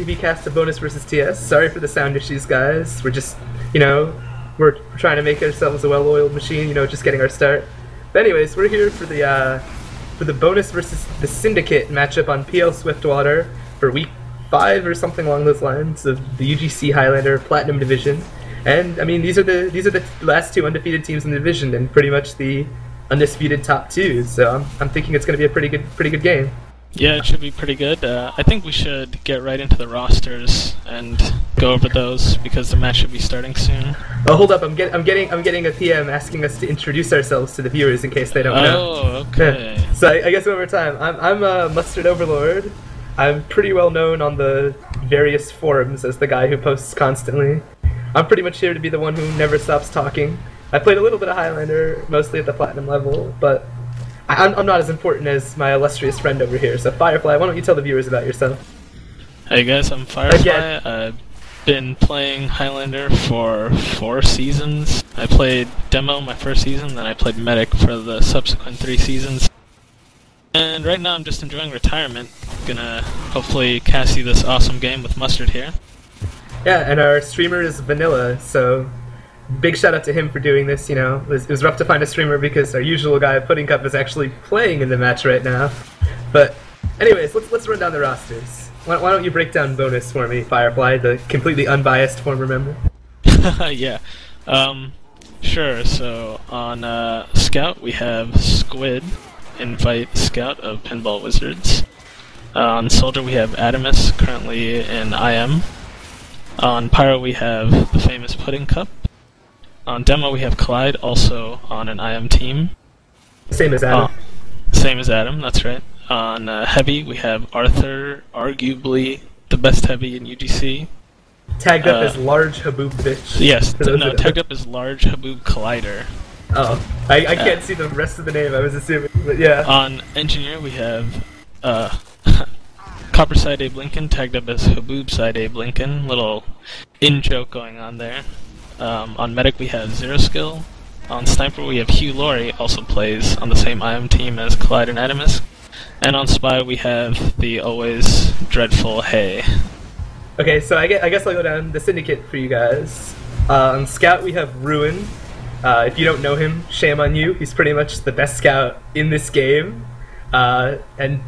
TV cast of Bonus versus TS. Sorry for the sound issues, guys. We're just, we're trying to make ourselves a well-oiled machine, just getting our start. But anyways, we're here for the Bonus versus the Syndicate matchup on PL Swiftwater for week 5 or something along those lines of the UGC Highlander Platinum division. And I mean, these are the last 2 undefeated teams in the division and pretty much the undisputed top 2. So I'm thinking it's going to be a pretty good game. Yeah, it should be pretty good. I think we should get right into the rosters and go over those because the match should be starting soon. Oh, hold up! I'm getting a PM asking us to introduce ourselves to the viewers in case they don't know. Oh, okay. So I guess one more time. I'm MustardOverlord. I'm pretty well known on the various forums as the guy who posts constantly. I'm pretty much here to be the one who never stops talking. I played a little bit of Highlander, mostly at the Platinum level, but I'm not as important as my illustrious friend over here. So Firefly, why don't you tell the viewers about yourself? Hey guys, I'm Firefly. I've been playing Highlander for 4 seasons. I played Demo my first season, then I played Medic for the subsequent 3 seasons. And right now I'm just enjoying retirement. Gonna hopefully cast you this awesome game with Mustard here. Yeah, and our streamer is Vanilla, so big shout out to him for doing this. It was rough to find a streamer because our usual guy, Pudding Cup, is actually playing in the match right now. But anyways, let's run down the rosters. Why don't you break down Bonus for me, Firefly, the completely unbiased former member? Yeah. Sure. So on Scout we have Squid, Invite Scout of Pinball Wizards. On Soldier we have Adamus, currently in IM. On Pyro we have the famous Pudding Cup. On Demo we have Clyde, also on an IM team. Same as Adam. Same as Adam, that's right. On Heavy we have Arthur, arguably the best Heavy in UGC. Tagged up as Large Haboob Bitch. Yes, tagged up as Large Haboob Collider. Oh, I can't see the rest of the name, I was assuming, but yeah. On Engineer we have Copper Side Abe Lincoln, tagged up as Haboob Side Abe Lincoln. Little in-joke going on there. On Medic we have Zero Skill. On Sniper we have Hugh Laurie, also plays on the same IM team as Clyde and Adamus. And on Spy we have the always dreadful Hay. Okay, so I guess I'll go down the Syndicate for you guys. On Scout we have Ruin. If you don't know him, shame on you. He's pretty much the best Scout in this game. And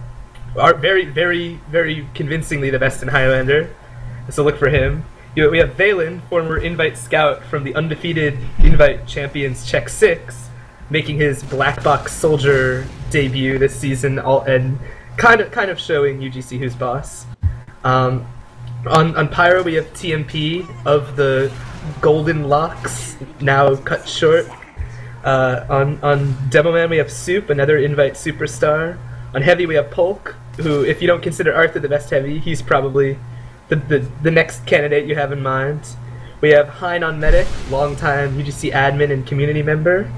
very, very, very convincingly the best in Highlander. So look for him. We have Valen, former Invite Scout from the undefeated Invite Champions Check 6, making his Black Box Soldier debut this season, and kind of showing UGC who's boss. On Pyro we have TMP of the Golden Locks, now cut short. On Demo Man we have Soup, another Invite superstar. On Heavy we have Polk, who, if you don't consider Arthur the best Heavy, he's probably the next candidate you have in mind. We have Hein on Medic, longtime UGC admin and community member.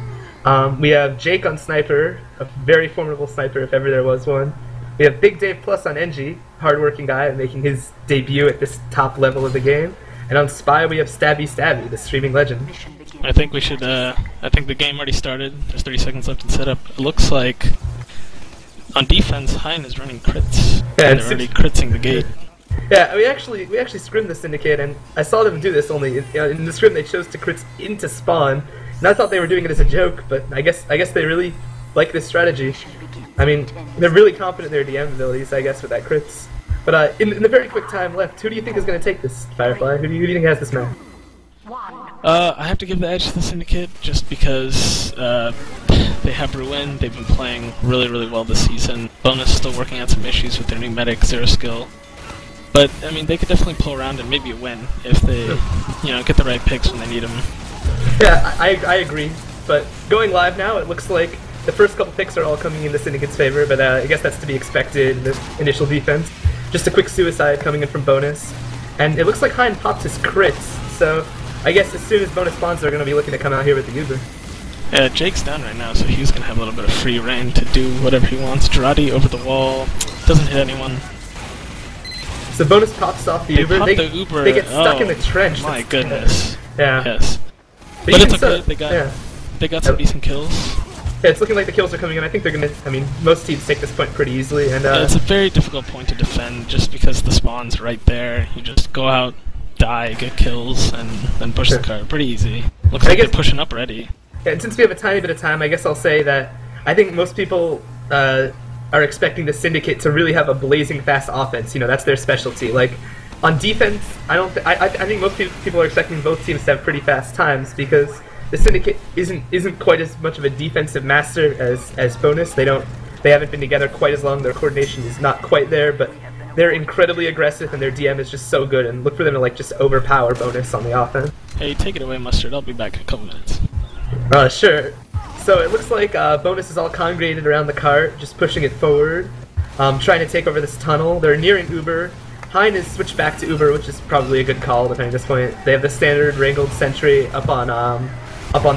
We have Jake on Sniper, a very formidable sniper if ever there was one. We have Big Dave Plus on Engie, hardworking guy making his debut at this top level of the game. And on Spy we have Stabby, the streaming legend. I think we should, I think the game already started. There's 30 seconds left in setup. It looks like on defense, Hein is running crits. Yeah, and they're already critsing the gate. Yeah, we actually scrimmed the Syndicate, and I saw them do this. Only in the scrim they chose to crits into spawn, and I thought they were doing it as a joke. But I guess they really like this strategy. I mean, they're really confident in their DM abilities, I guess, with that crits. But in the very quick time left, who do you think is going to take this, Firefly? Who do you think has this map? I have to give the edge to the Syndicate just because they have Ruin. They've been playing really, really well this season. Bonus still working on some issues with their new Medic, Zero Skill. But, I mean, they could definitely pull around and maybe win if they, get the right picks when they need them. Yeah, I agree. But going live now, it looks like the first couple picks are all coming in the Syndicate's favor, but I guess that's to be expected in the initial defense. Just a quick suicide coming in from Bonus. And it looks like Hein popped his crits, so I guess as soon as Bonus spawns, they're going to be looking to come out here with the Uber. Yeah, Jake's down right now, so he's going to have a little bit of free reign to do whatever he wants. Girardi over the wall, doesn't hit anyone. So Bonus pops off the Uber. They get stuck in the trench. My goodness. Yeah. Yes. But it's okay. They got some decent kills. Yeah, it's looking like the kills are coming in. I think they're gonna. I mean, most teams take this point pretty easily, and yeah, it's a very difficult point to defend just because the spawn's right there. You just go out, die, get kills, and then push the cart. Pretty easy. Looks like they're pushing up already. Yeah, and since we have a tiny bit of time, I guess I'll say that I think most people are expecting the Syndicate to really have a blazing fast offense. You know, that's their specialty. Like on defense, I think most people are expecting both teams to have pretty fast times because the Syndicate isn't quite as much of a defensive master as Bonus. They haven't been together quite as long. Their coordination is not quite there, but they're incredibly aggressive and their DM is just so good. And look for them to like just overpower Bonus on the offense. Hey, take it away, Mustard. I'll be back in a couple minutes. Sure. So it looks like Bonus is all congregated around the cart, just pushing it forward, trying to take over this tunnel. They're nearing Uber. Hein has switched back to Uber, which is probably a good call depending at this point. They have the standard wrangled sentry up on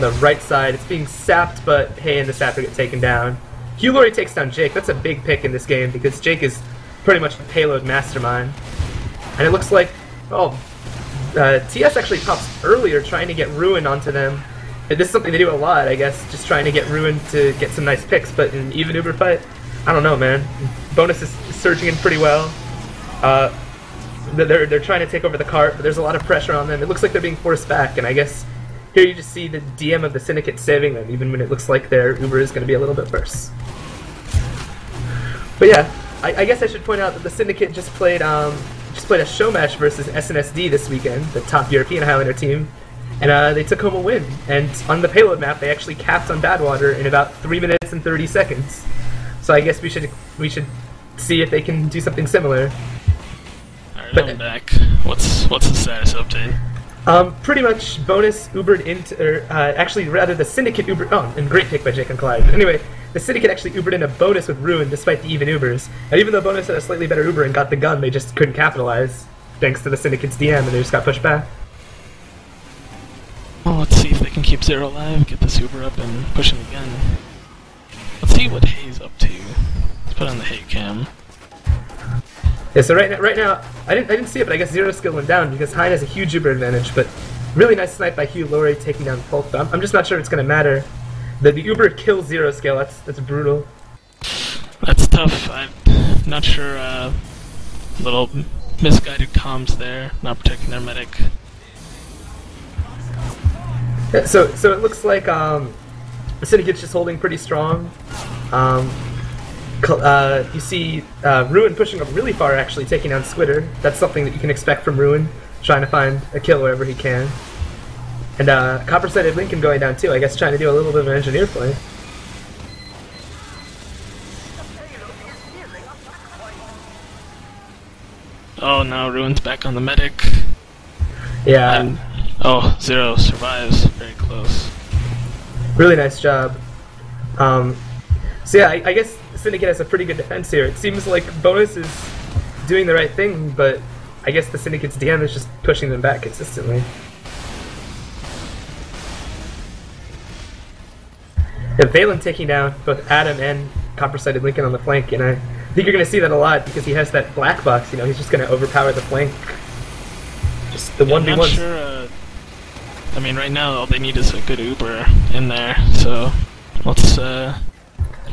the right side. It's being sapped, but Hay and the sapper get taken down. Hugh Laurie takes down Jake. That's a big pick in this game because Jake is pretty much the payload mastermind. And it looks like, TS actually pops earlier trying to get Ruin onto them. This is something they do a lot, I guess, just trying to get Ruin to get some nice picks, but in an even Uber fight, I don't know, man. Bonus is surging in pretty well. They're trying to take over the cart, but there's a lot of pressure on them. It looks like they're being forced back, and I guess here you just see the DM of the Syndicate saving them, even when it looks like their Uber is going to be a little bit worse. But yeah, I guess I should point out that the Syndicate just played a show match versus SNSD this weekend, the top European Highlander team, and they took home a win. And on the payload map, they actually capped on Badwater in about 3 minutes and 30 seconds. So I guess we should see if they can do something similar. Alright, I'm back. What's the status update? Pretty much Bonus Ubered into, actually rather the Syndicate Ubered, and great pick by Jake and Clyde. Anyway, the Syndicate actually Ubered in a Bonus with Ruin despite the even Ubers. And even though Bonus had a slightly better Uber and got the gun, they just couldn't capitalize thanks to the Syndicate's DM and they just got pushed back. Well, let's see if they can keep Zero alive, get this Uber up and push him again. Let's see what Hay's up to. Let's put on the Hay cam. Yeah, so right now, I didn't see it, but I guess Zero skill went down because Hein has a huge Uber advantage, but really nice snipe by Hugh Laurie taking down Polk, but I'm just not sure it's going to matter. The Uber kills Zero skill, that's brutal. That's tough. I'm not sure, little misguided comms there, not protecting their medic. Yeah, so it looks like the Syndicate's just holding pretty strong. You see Ruin pushing up really far, actually, taking down Squitter. That's something that you can expect from Ruin, trying to find a kill wherever he can. And Copper-sided Lincoln going down too, I guess trying to do a little bit of an engineer play. Oh no, Ruin's back on the medic. Yeah. And, oh, Zero survives. Very close. Really nice job. So yeah, I guess Syndicate has a pretty good defense here. It seems like Bonus is doing the right thing, but I guess the Syndicate's DM is just pushing them back consistently. Yeah, Valen taking down both Adam and Copper-sided Lincoln on the flank, and I think you're going to see that a lot because he has that black box, you know, he's just going to overpower the flank. Just the 1v1. I'm not sure, I mean, right now all they need is a good Uber in there, so let's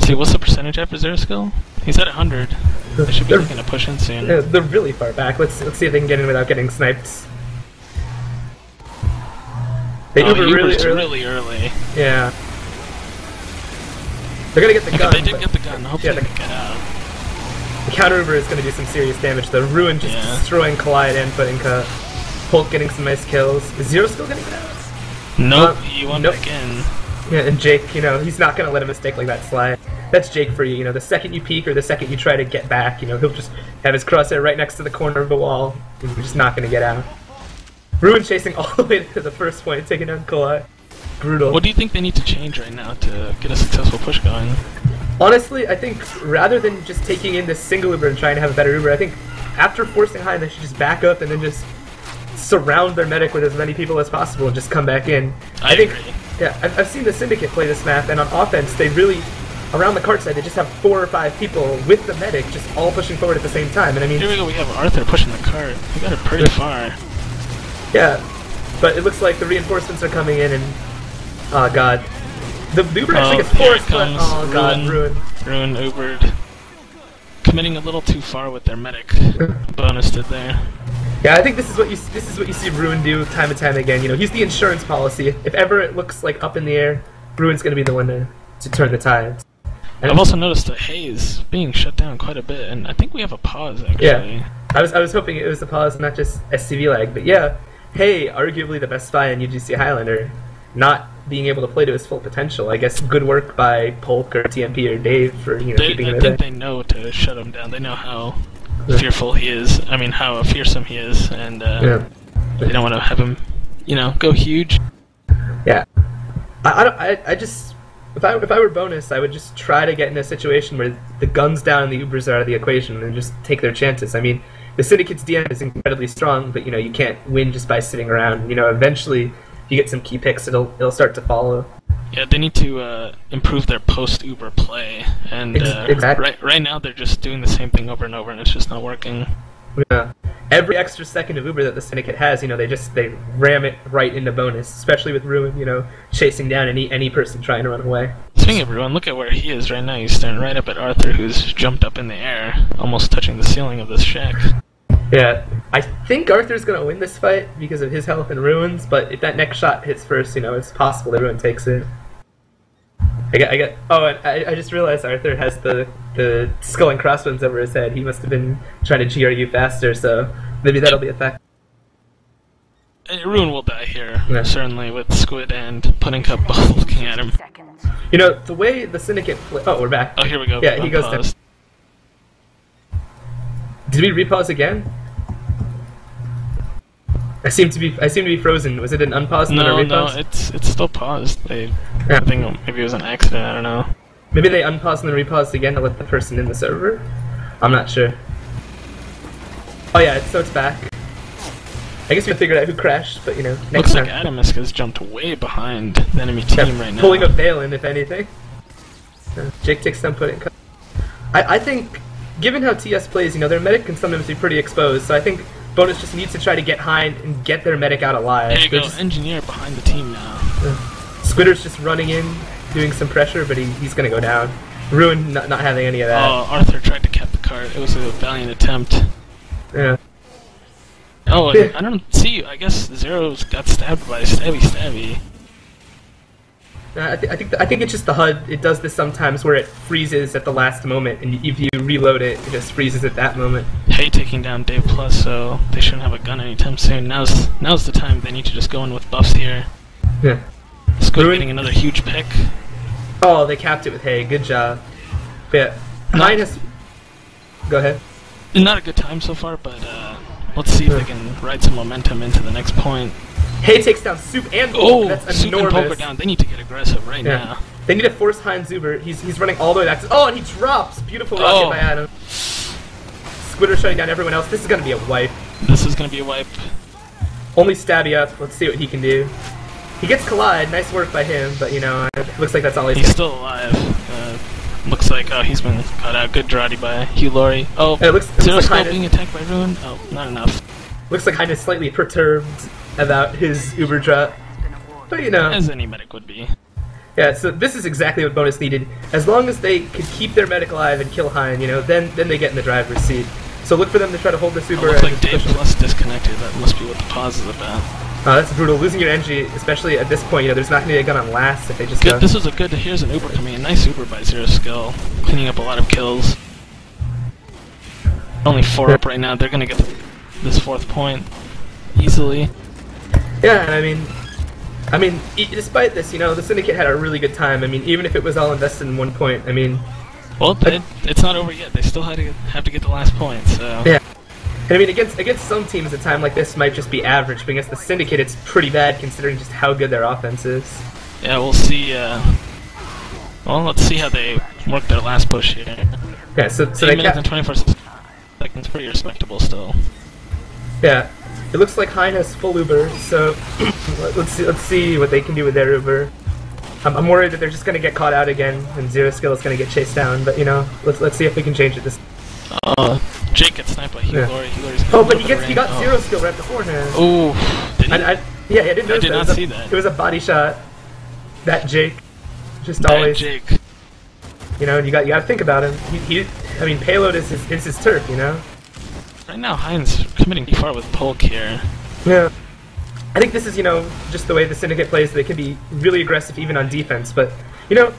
see, what's the percentage after Zero skill? He's at 100. They should be looking to push in soon. Yeah, they're really far back. Let's see if they can get in without getting sniped. They Uber really early. Yeah. They're gonna get the gun. They did get the gun. Hopefully they can get out. The counter Uber is gonna do some serious damage. The Ruin just destroying Collide and putting Polk getting some nice kills. Is Zero still getting out? Nope, he won back in. Yeah, and Jake, you know, he's not gonna let a mistake like that slide. That's Jake for you. You know, the second you peek or the second you try to get back, you know, he'll just have his crosshair right next to the corner of the wall. And you're just not gonna get out. Ruin chasing all the way to the first point, taking down Collide. Brutal. What do you think they need to change right now to get a successful push going? Honestly, I think rather than just taking in this single Uber and trying to have a better Uber, I think after forcing high, they should just back up and then just surround their medic with as many people as possible and just come back in. I think, agree. Yeah, I've seen the Syndicate play this map, and on offense, they really, around the cart side, they just have 4 or 5 people with the medic just all pushing forward at the same time. And I mean, here we go, we have Arthur pushing the cart. We got it pretty far. Yeah, but it looks like the reinforcements are coming in and, oh god. The Uber actually gets forced, but oh god, Ruin. Ruin Ubered. Committing a little too far with their medic. Bonus did there. Yeah, I think this is what you see Ruin do time and time again. You know, he's the insurance policy. If ever it looks like up in the air, Ruin's gonna be the one to turn the tides. And I've also noticed that Hayes being shut down quite a bit, and I think we have a pause actually. Yeah, I was hoping it was a pause, not just SCV lag, but yeah, Hay, arguably the best spy in UGC Highlander, not being able to play to his full potential. I guess good work by Polk or TMP or Dave for keeping him in. I think they know to shut him down. They know how fearful he is. I mean, how fearsome he is, and they don't want to have him, go huge. Yeah, I just. If I were Bonus, I would just try to get in a situation where the guns down and the Ubers are out of the equation and just take their chances. I mean, the Syndicate's DM is incredibly strong, but you can't win just by sitting around. Eventually, if you get some key picks, it'll start to follow. Yeah, they need to improve their post-Uber play, and exactly. right now they're just doing the same thing over and over, and it's just not working. Yeah. Every extra second of Uber that the Syndicate has, they ram it right into Bonus, especially with Ruin, chasing down any person trying to run away. Speaking of Ruin, look at where he is right now. He's staring right up at Arthur, who's jumped up in the air, almost touching the ceiling of this shack. Yeah, I think Arthur's gonna win this fight because of his health and Ruin's, but if that next shot hits first, it's possible that Ruin takes it. I just realized Arthur has the skull and crossbones over his head. He must have been trying to GRU faster, so maybe that'll be a fact. Ruin will die here, certainly, with Squid and Pudding Cup both looking at him. The way the Syndicate oh, we're back. Oh, here we go. Yeah, he goes down. Did we repause again? I seem to be frozen. Was it an unpause and then a repause? No, it's still paused. I think maybe it was an accident. I don't know. Maybe they unpaused and then repaused again to let the person in the server. I'm not sure. Oh yeah, so it's back. I guess we figured out who crashed, but next Looks time. like Adamus has jumped way behind the enemy team right now. Pulling a Valen, if anything. Jake takes down Pudding Cup. I think, given how TS plays, their medic can sometimes be pretty exposed, so I think Bonus just needs to try to get behind and get their medic out alive. There you go, Engineer behind the team now. Squidder's just running in, doing some pressure, but he's gonna go down. Ruin not having any of that. Oh, Arthur tried to cap the cart. It was a valiant attempt. Yeah. Oh, I don't see. I guess Zero's got stabbed by Stabby. I think it's just the HUD. It does this sometimes where it freezes at the last moment, and if you reload it, it just freezes at that moment. Hey, taking down Dave Plus, so they shouldn't have a gun anytime soon. Now's the time. They need to just go in with buffs here. Yeah. Squid getting another huge pick. Oh, they capped it with Hay. Good job. But yeah, go ahead. Not a good time so far, but let's see if they can ride some momentum into the next point. Hay takes down Soup and Polk. Oh, that's Soup enormous. and Polk are down. They need to get aggressive right now. They need to force Heinz Uber. He's running all the way back. Oh, and he drops. Beautiful rocket by Adam. Squidder shutting down everyone else. This is going to be a wipe. This is going to be a wipe. Only Stabby up. Let's see what he can do. He gets Collide. Nice work by him, but it looks like that's all he's still alive. Looks like he's been caught out. Good Draughty by Hugh Laurie. Oh, Zero Skull being attacked by Ruin. Oh, not enough. Looks like Heinz slightly perturbed about his Uber drop, but as any medic would be. Yeah, so this is exactly what Bonus needed. As long as they could keep their medic alive and kill Hein, then they get in the driver's seat. So look for them to try to hold this Uber. Looks like Dave Plus disconnected. That must be what the pause is about. That's brutal. Losing your energy, especially at this point, there's not going to be a gun on last if they just go. This was here's an Uber coming in. Nice Uber by Zero Skill, cleaning up a lot of kills. Only 4 up right now. They're going to get this 4th point easily. Yeah, I mean, despite this, the Syndicate had a really good time. I mean, even if it was all invested in 1 point, well, it's not over yet. They still have to get the last point. So yeah, and against some teams, a time like this might just be average. But against the Syndicate, it's pretty bad considering just how good their offense is. Yeah, we'll see. Well, let's see how they work their last push here. Yeah, so 8 minutes and 24 seconds, pretty respectable still. Yeah. It looks like Hein has full Uber, so let's see what they can do with their Uber. I'm worried that they're just gonna get caught out again, and Zero Skill is gonna get chased down. But let's see if we can change it this. Jake gets sniped by Hugh Laurie. But he got Zero Skill right beforehand. Oh, didn't he? I didn't know. I did not see that. It was a body shot. That Jake Just always, Jake. you know, you got to think about him. I mean, payload is his turf, you know. Right now, Heinz committing too far with Polk here. Yeah. I think this is, you know, just the way the Syndicate plays. They can be really aggressive even on defense, but, you know,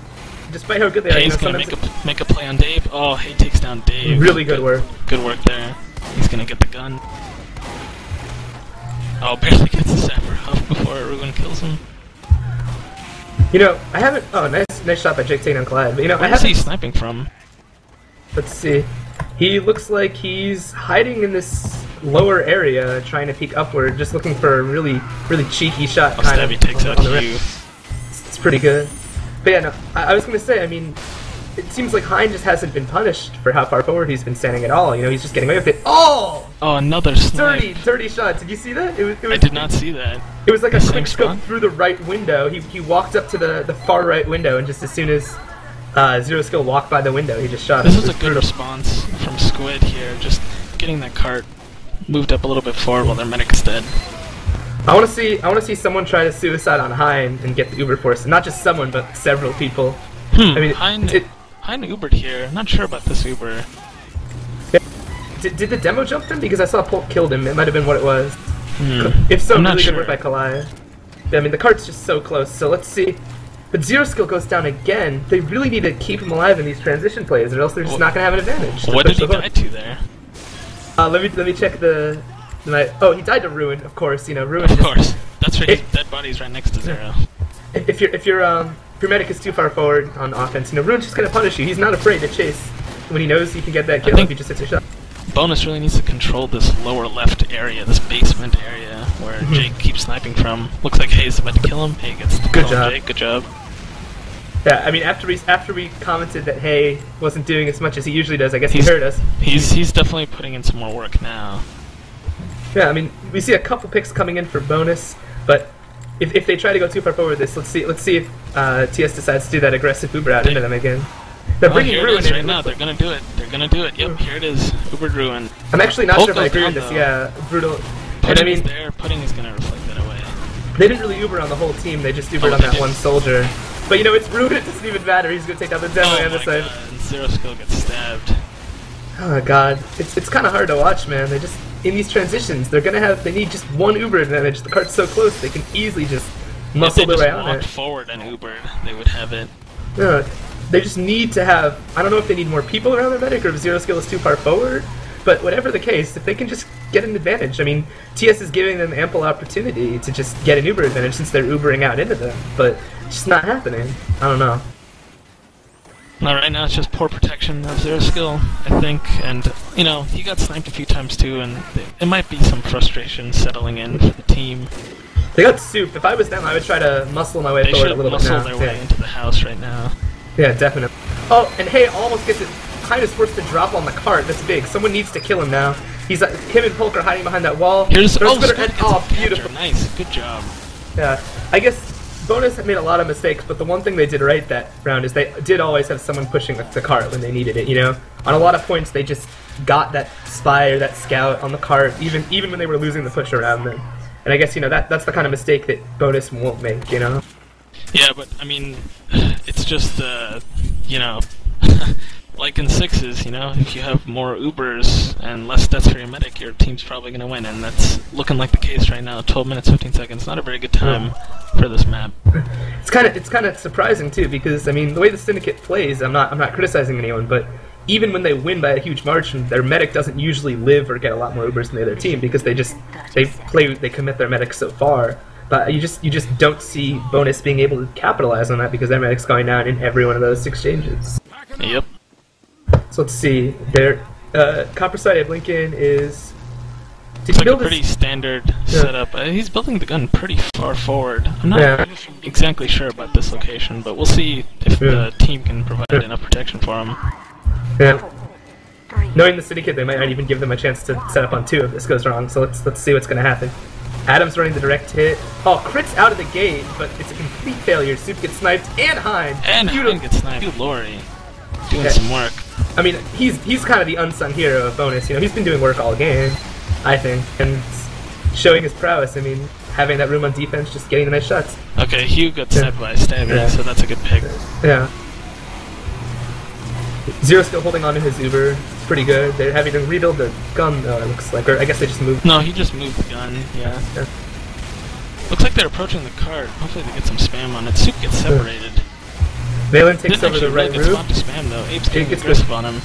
despite how good they are, you Hay's know, gonna make a play on Dave. Oh, Hay takes down Dave. Really good work. Good work there. He's gonna get the gun. Oh, barely gets the Sapper off before Ruin kills him. You know, I haven't. Oh, nice shot by Jake taking on Clyde. But you know, Where is he sniping from? Let's see. He looks like he's hiding in this lower area, trying to peek upward, just looking for a really cheeky shot. Oh, Stabby takes out Hugh. It's pretty good. But yeah, no, I was gonna say. I mean, it seems like Hein just hasn't been punished for how far forward he's been standing at all. You know, he's just getting away with it. Oh! Oh, another snipe. Dirty shot. Did you see that? It was, I did not see that. It was like a quick scope through the right window. He walked up to the far right window, and just as soon as Zero Skill walked by the window, he just shot him. This was a good response from Squid here, just getting that cart moved up a little bit forward while their medic's dead. I want to see someone try to suicide on Hein and get the Uber force. Not just someone, but several people. I mean, Hein Ubered here. Not sure about this Uber. Did the demo jump him? Because I saw Polk killed him. It might have been what it was. If so, really good work by Kalai. I mean, the cart's just so close. So let's see. But Zero Skill goes down again. They really need to keep him alive in these transition plays, or else they're just not going to have an advantage. What did he die to there? Let me check the. Oh, he died to Ruin, of course. You know, Ruin. Of course, that's right. His dead body's right next to Zero. If your medic is too far forward on offense, you know, Ruin's just going to punish you. He's not afraid to chase when he knows he can get that kill if he just hits a shot. Bonus really needs to control this lower left area, this basement area where Jake keeps sniping from. Looks like Hay's about to kill him. Hay gets the kill on Jake. Good job. Yeah, I mean, after we commented that Hay wasn't doing as much as he usually does, I guess he heard us. He's definitely putting in some more work now. Yeah, I mean, we see a couple picks coming in for bonus, but if they try to go too far forward with this, let's see if TS decides to do that aggressive Uber out into them again. They're bringing Ruin in right now. They're gonna do it. They're gonna do it. Yep, here it is. Ubered Ruin. I'm actually not sure if I agree with this. Yeah, brutal. Pudding is there. Pudding is gonna reflect that away. They didn't really Uber on the whole team. They just Ubered on that one soldier. But you know, it's Ruin. It doesn't even matter. He's gonna take out the demo on the other side. And Zero Skill gets stabbed. Oh god, it's kind of hard to watch, man. They just in these transitions, they need just one Uber advantage. The cart's so close, they can easily just muscle their way on it. If they just walked forward and Ubered, they would have it. Yeah. They just need to have, I don't know if they need more people around their medic or if Zero Skill is too far forward, but whatever the case, if they can just get an advantage. I mean, TS is giving them ample opportunity to just get an Uber advantage since they're Ubering out into them, but it's just not happening. I don't know. No, right now it's just poor protection of Zero Skill, I think, and, you know, he got sniped a few times too, and it might be some frustration settling in for the team. They got soup. If I was them, I would try to muscle my way forward a little bit now. They should muscle their way into the house right now. Yeah, definitely. Oh, and Hay almost gets it. Hein is forced to drop on the cart. That's big. Someone needs to kill him now. Him and Polk are hiding behind that wall. Here's beautiful. Nice, good job. Yeah, I guess Bonus made a lot of mistakes, but the one thing they did right that round is they did always have someone pushing the cart when they needed it. You know, on a lot of points they just got that spy or that scout on the cart, even when they were losing the push around them. And I guess you know that's the kind of mistake that Bonus won't make. You know. Yeah, but I mean, it's just you know, like in sixes, you know, if you have more Ubers and less deaths for your medic, your team's probably going to win, and that's looking like the case right now. 12 minutes, 15 seconds, not a very good time for this map. It's kind of surprising too, because I mean, the way the Syndicate plays, I'm not criticizing anyone, but even when they win by a huge margin, their medic doesn't usually live or get a lot more Ubers than the other team because they commit their medic so far. But you just don't see Bonus being able to capitalize on that because their medic's going down in every one of those exchanges. Yep. So let's see. Their Copper Side Blinken is. It's like a pretty standard setup. He's building the gun pretty far forward. I'm not exactly sure about this location, but we'll see if the team can provide enough protection for him. Yeah. Knowing the Syndicate, they might not even give them a chance to set up on 2 if this goes wrong. So let's see what's going to happen. Adam's running the direct hit. Oh, Crit's out of the gate, but it's a complete failure. Soup gets sniped, and Hein. And Hein gets sniped. Good Lori. Doing some work. I mean, he's kind of the unsung hero of Bonus. You know, he's been doing work all game, I think, and showing his prowess. I mean, having that room on defense, just getting the nice shots. Okay, Hugh got sniped by Stabby, so that's a good pick. Yeah. Zero still holding on to his Uber. It's pretty good. They're having to rebuild their gun, though, it looks like. Or I guess they just moved. No, he just moved the gun, yeah. Looks like they're approaching the cart. Hopefully they get some spam on it. Soup gets separated. Valen takes over the right really roof. spot to spam, though. Abe's getting aggressive on him.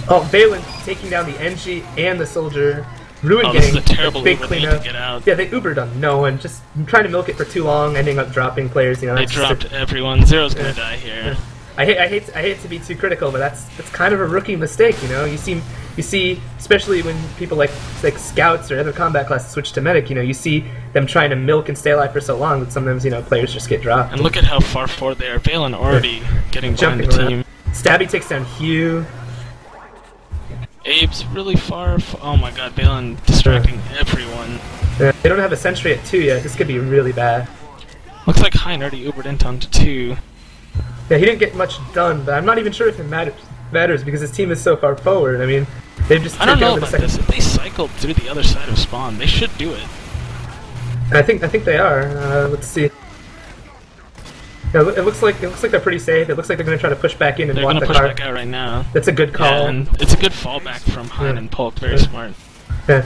Oh, Valen taking down the NG and the soldier. Ruin this getting is a terrible big Uber. cleanup. To get out. Yeah, they Ubered on no one. Just trying to milk it for too long, ending up dropping players. You know, they dropped everyone. Zero's gonna die here. I hate to be too critical, but that's kind of a rookie mistake. You know, you see, especially when people like scouts or other combat classes switch to medic. You know, you see them trying to milk and stay alive for so long that sometimes players just get dropped. And look at how far forward they are. Valen already getting behind the team. Stabby takes down Hugh. Abe's really far. Oh my God, Valen distracting everyone. Yeah, they don't have a sentry at 2 yet. This could be really bad. Looks like Hein already Ubered into onto 2. Yeah, he didn't get much done, but I'm not even sure if it matters because his team is so far forward. I mean, they've just. I don't know about this. If they cycled through the other side of spawn, they should do it. I think they are. Let's see. Yeah, it looks like they're pretty safe. It looks like they're going to try to push back in and block the car. They're going to push back out right now. That's a good call. Yeah, and it's a good fallback from Hein and Polk. Very smart. Yeah.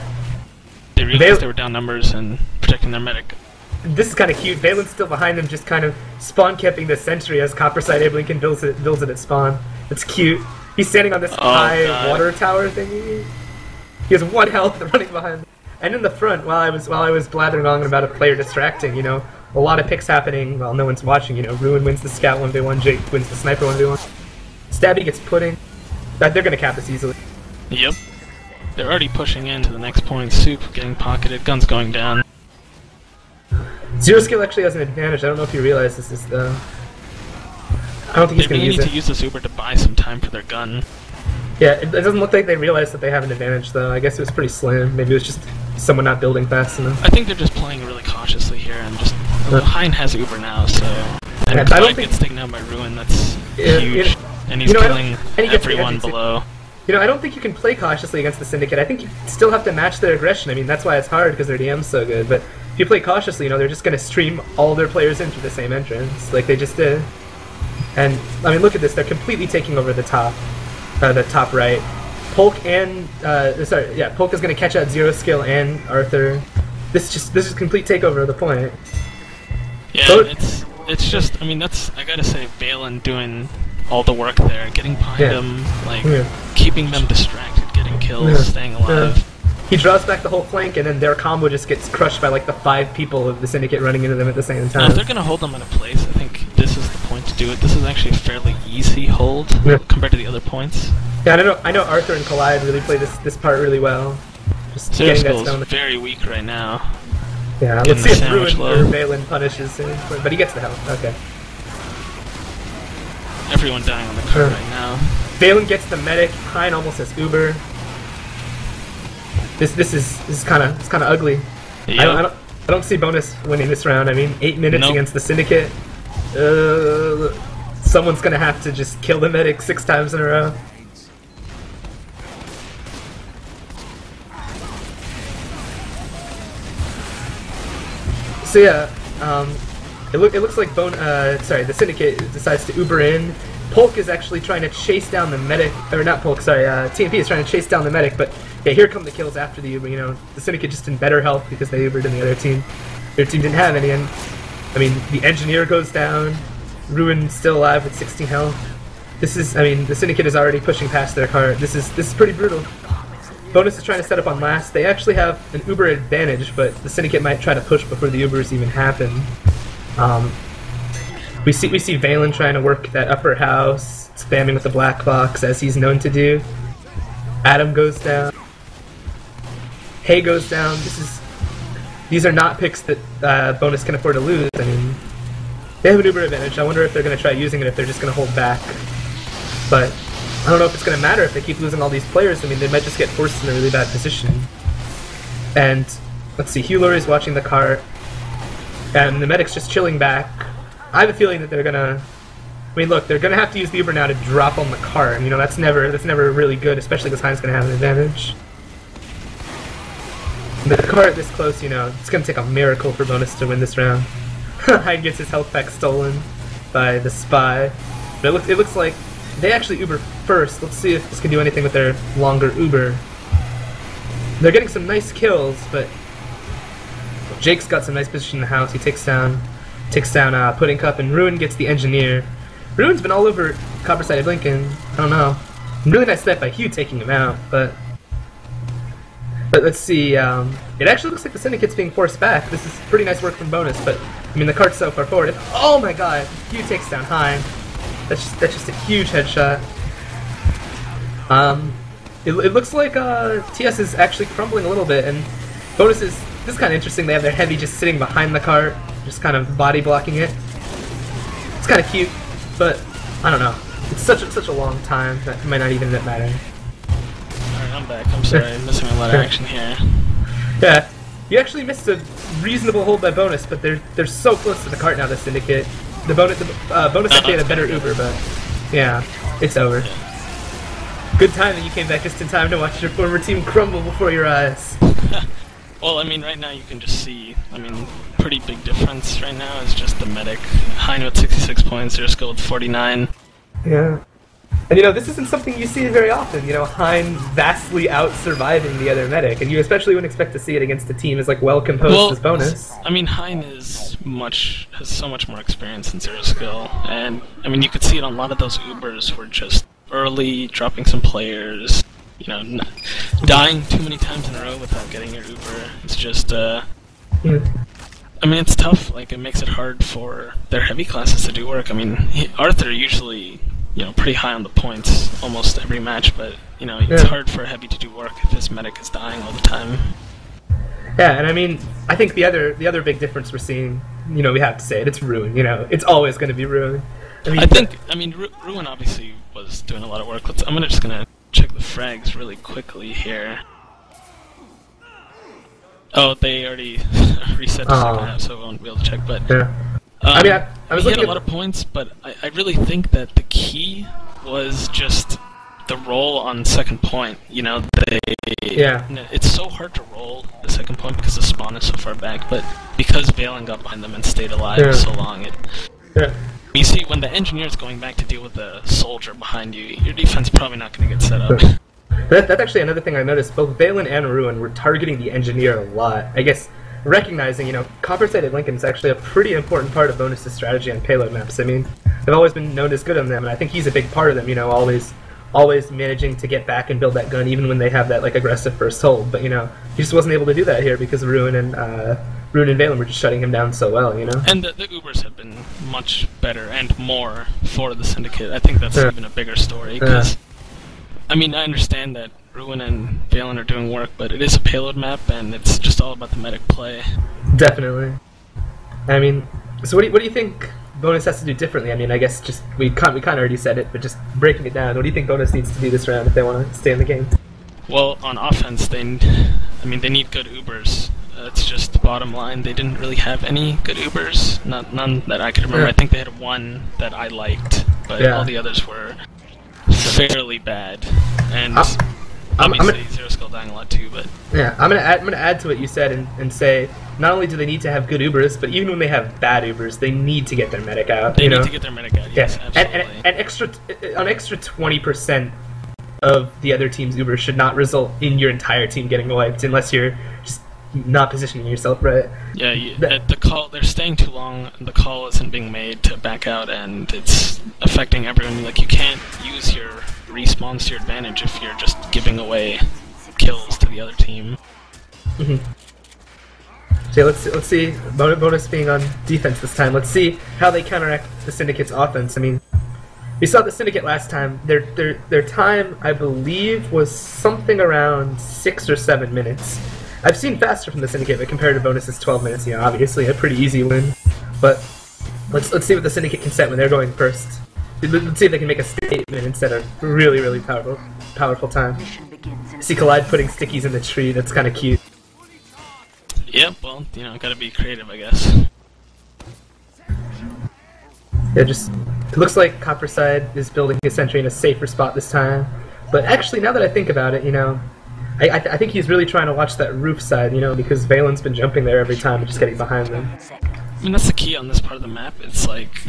They realized they were down numbers and protecting their medic. This is kind of cute. Valen's still behind them, just kind of spawn camping the sentry as Copperside Ablinkin builds it at spawn. It's cute. He's standing on this high water tower thingy. He has 1 health running behind. And in the front, while I was blathering on about a player distracting, a lot of picks happening while no one's watching. Ruin wins the scout 1v1, Jake wins the sniper 1v1. Stabby gets pudding. They're gonna cap this easily. Yep. They're already pushing into the next point. Soup getting pocketed, guns going down. Zero skill actually has an advantage. I don't know if you realize this is the. I don't think he's going to use it. They need to use this Uber to buy some time for their gun. Yeah, it doesn't look like they realized that they have an advantage, though. I guess it was pretty slim. Maybe it was just someone not building fast enough. I think they're just playing really cautiously here, and just Hein has Uber now, so and I don't think gets taken down by Ruin. That's huge, and he's killing everyone below. I don't think you can play cautiously against the Syndicate. I think you still have to match their aggression. I mean, that's why it's hard because their DM's so good. But if you play cautiously, they're just going to stream all their players in through the same entrance, like they just did. And I mean, look at this. They're completely taking over the top right. Polk and Polk is going to catch out Zero Skill and Arthur. This is complete takeover of the point. Yeah, it's just. I mean, I gotta say, Valen doing all the work there, getting behind them, keeping them distracted, getting kills, staying alive. He draws back the whole flank, and then their combo just gets crushed by the 5 people of the Syndicate running into them at the same time. If they're gonna hold them in a place, I think this is the point to do it. This is actually a fairly easy hold compared to the other points. Yeah, I know Arthur and Collide really play this part really well. Just Zero Skill is very weak right now. Yeah, let's see if Ruin or Valen punishes him, but he gets the health. Okay. Everyone dying on the cart right now. Valen gets the medic. Hein almost has Uber. This is kind of ugly. Yep. I don't see Bonus winning this round. I mean, 8 minutes against the Syndicate. Someone's gonna have to just kill the medic 6 times in a row. So yeah, it looks like the Syndicate decides to Uber in. Polk is actually trying to chase down the medic, or not Polk, sorry, TMP is trying to chase down the medic, but yeah, here come the kills after the Uber. The Syndicate just in better health because they Ubered in the other team. Their team didn't have any, and I mean, the Engineer goes down, Ruin still alive with 16 health. The Syndicate is already pushing past their cart. This is pretty brutal. Bonus is trying to set up on last. They actually have an Uber advantage, but the Syndicate might try to push before the Ubers even happen. We see Valen trying to work that upper house, spamming with the black box as he's known to do. Adam goes down. Hay goes down. These are not picks that Bonus can afford to lose. I mean, they have an Uber advantage. I wonder if they're going to try using it, if they're just going to hold back. But I don't know if it's going to matter if they keep losing all these players. I mean, they might just get forced in a really bad position. And let's see, Hugh is watching the cart, and the medic's just chilling back. I have a feeling that they're gonna. I mean, look, they're gonna have to use the Uber now to drop on the cart. That's never really good, especially because Hein's gonna have an advantage. The cart this close, you know, it's gonna take a miracle for Bonus to win this round. Hyde gets his health pack stolen by the spy. But it looks like they actually Uber first. Let's see if this can do anything with their longer Uber. They're getting some nice kills, but Jake's got some nice position in the house. He takes down Pudding Cup, and Ruin gets the engineer. Ruin's been all over Copper-Sided Lincoln. I don't know. Really nice step by Hugh taking him out, but let's see. It actually looks like the Syndicate's being forced back. This is pretty nice work from Bonus, but I mean the cart's so far forward. And, oh my God! Hugh takes down Hein. That's just a huge headshot. It looks like TS is actually crumbling a little bit, and Bonus is. This is kind of interesting. They have their heavy just sitting behind the cart, just kind of body blocking it. It's kind of cute, but I don't know. It's such a long time that it might not even matter. Alright, I'm back. I'm sorry, I'm missing a lot of action here. Yeah, you actually missed a reasonable hold by Bonus, but they're so close to the cart now. The Syndicate, Bonus actually had a better Uber, but yeah, it's over. Yeah. Good time that you came back just in time to watch your former team crumble before your eyes. Well, I mean, right now you can just see, I mean, pretty big difference right now is just the medic. Hein with 66 points, Zersko with 49. Yeah. And you know, this isn't something you see very often, you know, Hein vastly out-surviving the other medic, and you especially wouldn't expect to see it against a team as, like, well-composed as Bonus. I mean, Hein has so much more experience in Zero Skill, and, I mean, you could see it on a lot of those Ubers were just early, dropping some players, you know, dying too many times in a row without getting your Uber. It's just, I mean, it's tough. Like, it makes it hard for their heavy classes to do work. I mean, Arthur usually, you know, pretty high on the points almost every match, but, you know, it's hard for a heavy to do work if his medic is dying all the time. Yeah, and I mean, I think the other big difference we're seeing, you know, we have to say it, it's Ruin, you know, it's always going to be Ruin. I mean, Ruin obviously was doing a lot of work. I'm just gonna check the frags really quickly here. Oh, they already reset the second half, so I won't be able to check, but... Yeah. I mean, I was looking at a lot of points, but I really think that the key was just the roll on second point. You know, it's so hard to roll the second point because the spawn is so far back, but because Valen got behind them and stayed alive so long, you see, when the engineer's going back to deal with the soldier behind you, your defense is probably not going to get set up. That's actually another thing I noticed. Both Valen and Ruin were targeting the engineer a lot. I guess recognizing, you know, Copper-Sided Lincoln is actually a pretty important part of Bonus's strategy on payload maps. I mean, they've always been known as good on them, and I think he's a big part of them, you know, always managing to get back and build that gun even when they have that, like, aggressive first hold. But, you know, he just wasn't able to do that here because Ruin and Valen were just shutting him down so well, you know? And the Ubers have been much better and more for the Syndicate. I think that's even a bigger story, because, I mean, I understand that Ruin and Valen are doing work, but it is a payload map, and it's just all about the medic play. Definitely. I mean, so what do you think Bonus has to do differently? I mean, I guess just we kind of already said it, but just breaking it down, what do you think Bonus needs to do this round if they want to stay in the game? Well, on offense, they need good Ubers. It's just the bottom line. They didn't really have any good Ubers. None that I could remember. I think they had one that I liked, but all the others were fairly bad. And obviously, Zero Skill dying a lot too. But yeah, I'm gonna add to what you said and say not only do they need to have good Ubers, but even when they have bad Ubers, they need to get their medic out. They need to get their medic out. Yes, absolutely. And an extra 20% of the other team's Ubers should not result in your entire team getting wiped unless you're just not positioning yourself right. Yeah, the call, they're staying too long, the call isn't being made to back out, and it's affecting everyone. Like, you can't use your respawns to your advantage if you're just giving away kills to the other team. So let's see, Bonus being on defense this time, let's see how they counteract the Syndicate's offense. I mean, we saw the Syndicate last time. Their time, I believe, was something around 6 or 7 minutes. I've seen faster from the Syndicate, but compared to Bonus's 12 minutes, you know, obviously a pretty easy win. But let's see what the Syndicate can set when they're going first. Let's see if they can make a statement instead of really, really powerful time. I see Collide putting stickies in the tree. That's kind of cute. Yep, well, you know, gotta be creative, I guess. Yeah, it looks like Copperside is building his sentry in a safer spot this time. But actually, now that I think about it, you know, I think he's really trying to watch that roof side, you know, because Valen's been jumping there every time and just getting behind them. I mean, that's the key on this part of the map. It's like,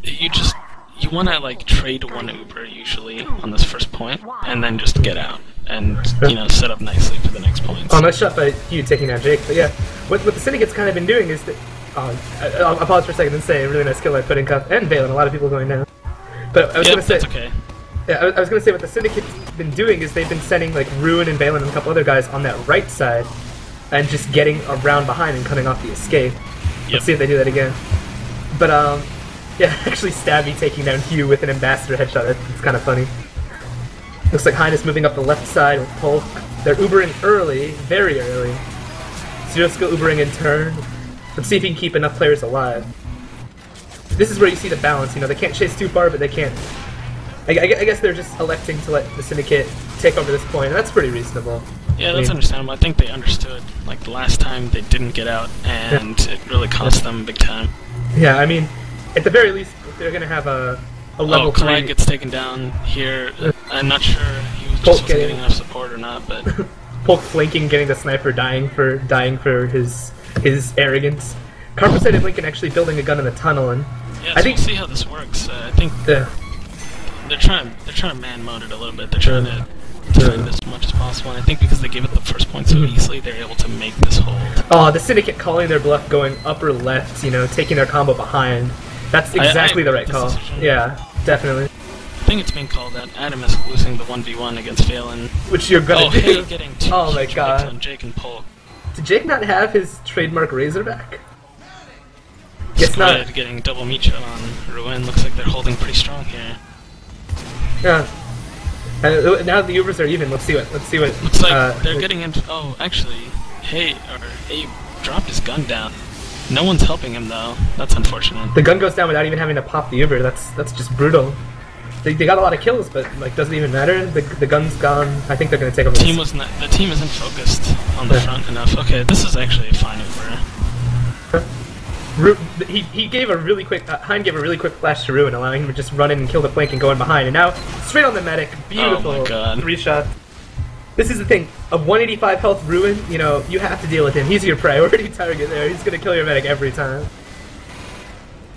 you want to like trade one Uber usually on this first point, and then just get out and you know set up nicely for the next point. Oh, nice shot by Hugh taking down Jake. But yeah, what the Syndicate's kind of been doing is that. I'll pause for a second and say a really nice kill by Pudding Cup and Valen. A lot of people going down. But I was gonna say. That's okay. Yeah, I was gonna say what the Syndicate's been doing is they've been sending like Ruin and Valen and a couple other guys on that right side, and just getting around behind and cutting off the escape. Let's see if they do that again. But yeah, actually Stabby taking down Hugh with an Ambassador headshot. It's kind of funny. Looks like Hyness moving up the left side with Polk. They're Ubering early, very early. Zero Skill Ubering in turn. Let's see if he can keep enough players alive. This is where you see the balance. You know, they can't chase too far, but they can't. I guess they're just electing to let the Syndicate take over this point, and that's pretty reasonable. Yeah, that's understandable. I think they understood, like, the last time they didn't get out, and it really cost them big time. Yeah, I mean, at the very least, they're going to have a level 3. Clyde gets taken down here. I'm not sure he was just getting enough support or not, but... Polk flanking, getting the sniper, dying for his arrogance. Compensated Lincoln actually building a gun in the tunnel, and yeah, I think we'll see how this works. I think they're trying to man mode it a little bit. They're trying to defend as much as possible, and I think because they gave it the first point so easily, they're able to make this hold. Oh, the Syndicate calling their bluff, going upper left, you know, taking their combo behind. That's exactly the right call. Decision. Yeah, definitely. I think it's being called that Adam is losing the 1v1 against Valen. Which you're gonna do. Hey, getting two my god. on Jake and Polk. Did Jake not have his trademark Razorback? Guess not. Getting double meat shot on Ruin. Looks like they're holding pretty strong here. Yeah. Now the Ubers are even. Let's see what. Looks like they're getting into. Oh, actually, Hey dropped his gun down. No one's helping him though. That's unfortunate. The gun goes down without even having to pop the Uber. That's just brutal. They got a lot of kills, but like doesn't even matter. The gun's gone. I think they're gonna take over. The team isn't focused on the front enough. Okay, this is actually a fine Uber. He gave a really quick. Hein gave a really quick flash to Ruin, allowing him to just run in and kill the flank and go in behind. And now straight on the medic, beautiful 3 shots. This is the thing. A 185 health Ruin, you know, you have to deal with him. He's your priority target there. He's gonna kill your medic every time.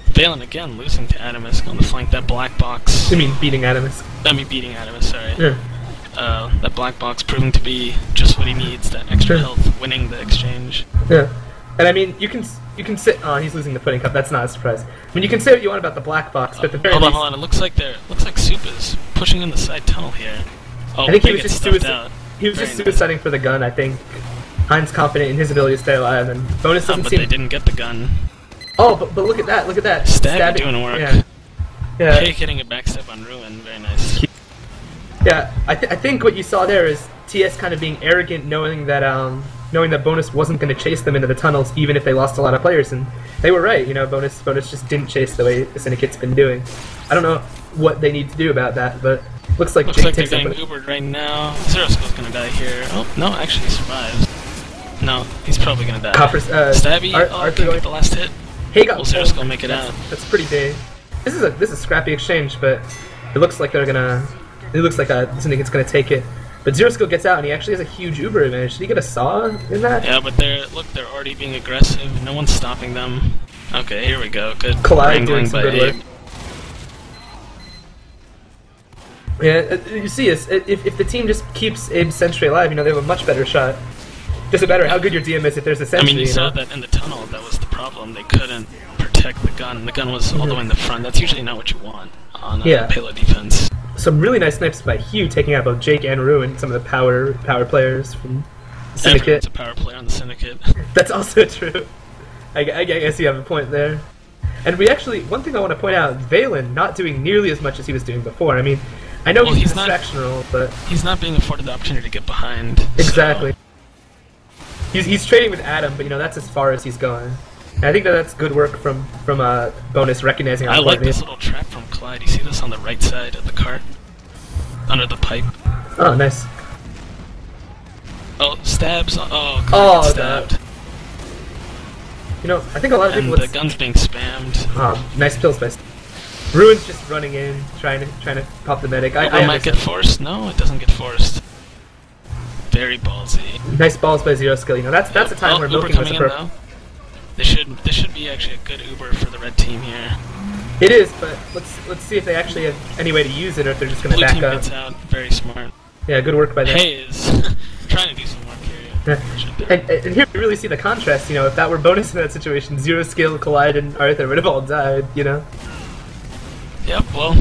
Valen again losing to Adamus on the flank. That black box. You mean beating Adamus? I mean beating Adamus. Sorry. Yeah. That black box proving to be just what he needs. That extra health, winning the exchange. Yeah. And I mean, you can say, oh, he's losing the Pudding Cup. That's not a surprise. I mean, you can say what you want about the black box, but the very hold on. It looks like Soup is pushing in the side tunnel here. Oh, I think he was just suiciding for the gun. I think Hein's confident in his ability to stay alive, and Bonus doesn't seem. But they didn't get the gun. Oh, but look at that! Look at that! Stabby doing work. Yeah. Hey, getting a backstep on Ruin. Very nice. Yeah, I think what you saw there is TS kind of being arrogant, knowing that Bonus wasn't going to chase them into the tunnels, even if they lost a lot of players, and they were right. You know, Bonus just didn't chase the way the Syndicate's been doing. I don't know what they need to do about that, but looks like they're getting Ubered right now. Zero Skill's going to die here. Oh no, actually he survives. No, he's probably going to die. Stabby, can't get the last hit. Hey, got Zero Skill make it out. That's pretty big. This is a scrappy exchange, but it looks like they're gonna. It looks like the Syndicate's gonna take it. But Zero Skill gets out, and he actually has a huge Uber advantage. Did he get a saw in that? Yeah, but they're already being aggressive. No one's stopping them. Okay, here we go. Good wrangling by Abe. Yeah, you see, if the team just keeps Abe's sentry alive, you know, they have a much better shot. Doesn't matter how good your DM is if there's a sentry. I mean, you saw that in the tunnel. That was the problem. They couldn't protect the gun. The gun was all the way in the front. That's usually not what you want on payload defense. Some really nice snipes by Hugh, taking out both Jake and Ruin, some of the power players from Syndicate. Everyone's a power player on the Syndicate. That's also true. I guess you have a point there. And one thing I want to point out, Valen not doing nearly as much as he was doing before. I mean, I know he's a distraction role, but he's not being afforded the opportunity to get behind. Exactly. So. He's trading with Adam, but you know that's as far as he's going. And I think that's good work from Bonus recognizing. I like this little trap from Clyde. You see this on the right side of the cart, under the pipe. Oh, nice. Oh, stabs! Oh, stabbed. You know, I think a lot of people. The gun's being spammed. Oh, nice pills by. Ruin's just running in, trying to pop the medic. I might get forced. No, it doesn't get forced. very ballsy. Nice balls by Zero Skill. You know, that's a time where Uber milking was coming in appropriate. though. This should be actually a good Uber for the red team here. It is, but let's see if they actually have any way to use it, or if they're just going to Blue back team up. gets out. Very smart. Yeah, good work by them. Hey is trying to do some work here. And here we really see the contrast. You know, if that were bonus in that situation, Zero Skill, Collide, and Arthur would have all died. You know. Yep. Well,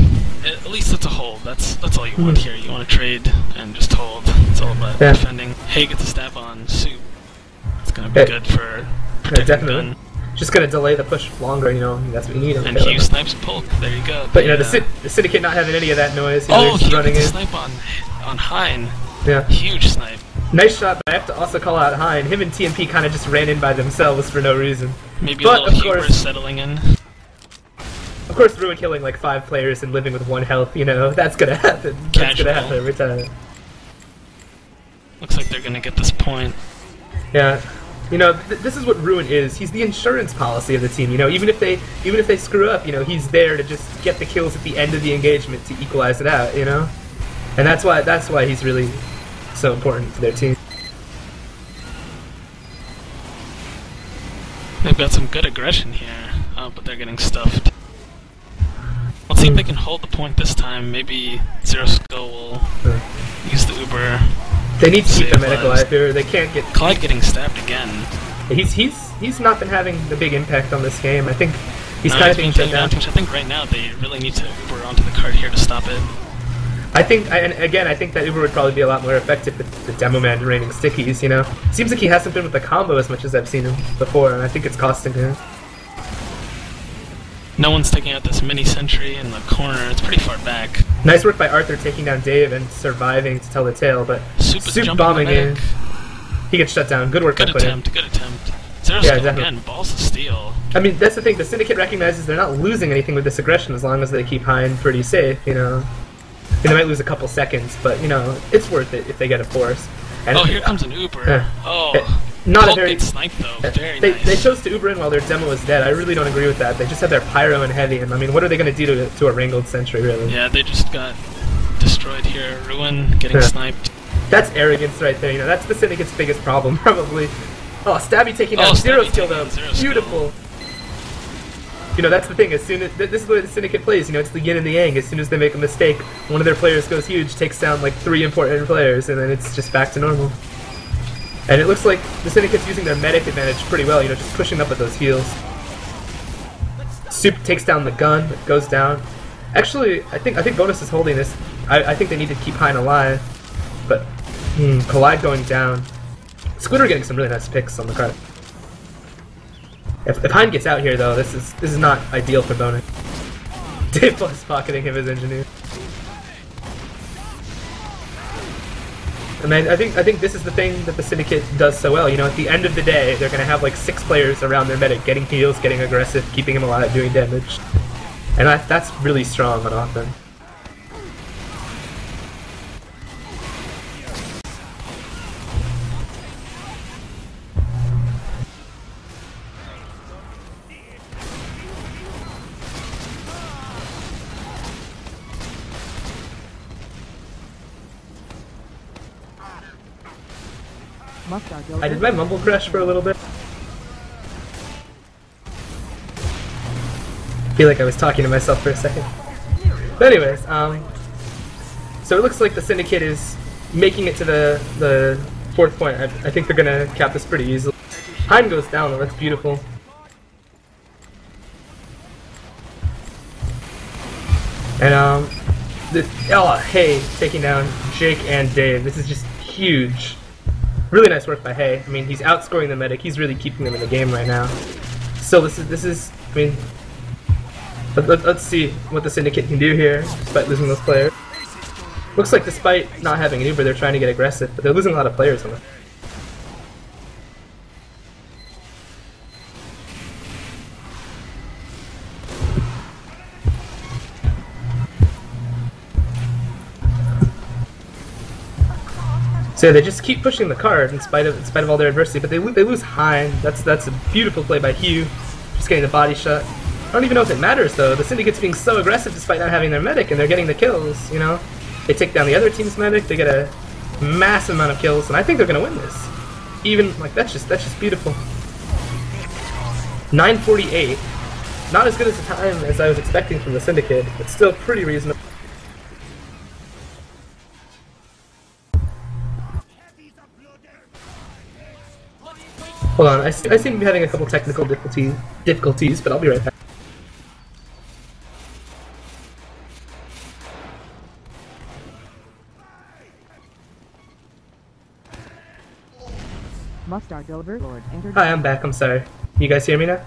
at least it's a hold. That's all you want here. You want to trade and just hold. It's all about defending. Hey gets a stab on Soup. It's gonna be good for protecting definitely. gun. Just gonna delay the push longer. You know, that's what you need. And Hugh snipes Polk. There you go. But you know, the Syndicate not having any of that noise. You know, Oh, just Hugh running gets a in. snipe on Hein. Yeah. Huge snipe. Nice shot, but I have to also call out Hein. Him and TMP kind of just ran in by themselves for no reason. Maybe But, a of little hubris course- settling in. Of course, Ruin killing like 5 players and living with 1 health, you know, that's gonna happen. That's gonna happen every time. Looks like they're gonna get this point. Yeah. You know, this is what Ruin is. He's the insurance policy of the team, you know, even if they screw up, you know, he's there to just get the kills at the end of the engagement to equalize it out, you know? And that's why he's really so important for their team. They've got some good aggression here, but they're getting stuffed. Let's see if they can hold the point this time. Maybe Zero Skull will use the Uber. They need to keep their medical lives. alive here. They can't get. Clyde getting stabbed again. He's not been having the big impact on this game. I think he's No, kind of he's being been shut down. taking advantage. I think right now they really need to Uber onto the card here to stop it. I think that Uber would probably be a lot more effective with the Demo Man raining stickies, you know? Seems like he hasn't been with the combo as much as I've seen him before, and I think it's costing him. No one's taking out this mini sentry in the corner. It's pretty far back. Nice work by Arthur taking down Dave and surviving to tell the tale, but Soup is jumping bombing the in. medic. He gets shut down. Good work by Good Quinn. attempt, good attempt. Zero Yeah, Skull definitely. again, balls of steel. I mean, that's the thing. The Syndicate recognizes they're not losing anything with this aggression as long as they keep Hein pretty safe, you know? And they might lose a couple seconds, but, you know, it's worth it if they get a force. And Oh, here comes an Uber. not a Polk very... gets sniped though. Very They nice. chose to Uber in while their demo is dead. I really don't agree with that. They just have their Pyro and Heavy, and I mean, what are they going to do to a Wrangled Sentry, really? Yeah, they just got destroyed here. Ruin getting sniped. That's arrogance right there, you know, that's the Syndicate's biggest problem, probably. Oh, Stabby taking Oh, out Zero Stabby Skill, taking though. out Zero Skill. Beautiful. You know, that's the thing, as soon as, this is the way the Syndicate plays, you know, it's the yin and the yang. As soon as they make a mistake, one of their players goes huge, takes down like 3 important players, and then it's just back to normal. And it looks like the Syndicate's using their medic advantage pretty well, you know, just pushing up with those heals. Soup takes down the gun, it goes down. Actually, I think Bonus is holding this. I think they need to keep Hein alive. But, Collide going down. Squidward getting some really nice picks on the card. If Hein gets out here, though, this is not ideal for Bonus. Dave Plus pocketing him as engineer. And I think this is the thing that the Syndicate does so well. You know, at the end of the day, they're gonna have like 6 players around their medic, getting heals, getting aggressive, keeping him alive, doing damage, and that's really strong on offense. I did my mumble crush for a little bit. Feel like I was talking to myself for a second. But anyways, so it looks like the Syndicate is making it to the 4th point. I think they're gonna cap this pretty easily. Hein goes down though, that's beautiful. And Hey taking down Jake and Dave. This is just huge. Really nice work by Hay. I mean, he's outscoring the medic. He's really keeping them in the game right now. So this is. I mean, let's see what the Syndicate can do here despite losing those players. Looks like despite not having an Uber, they're trying to get aggressive, but they're losing a lot of players on it. So they just keep pushing the card in spite of all their adversity, but they lose Hein. That's a beautiful play by Hugh, just getting the body shot. I don't even know if it matters though. The Syndicate's being so aggressive despite not having their medic, and they're getting the kills. You know, they take down the other team's medic. They get a massive amount of kills, and I think they're gonna win this. Even like that's just beautiful. 9:48, not as good as the time as I was expecting from the Syndicate, but still pretty reasonable. Hold on, I seem to be having a couple technical difficulties, but I'll be right back. MustardOverlord entered. Hi, I'm back. I'm sorry. You guys hear me now?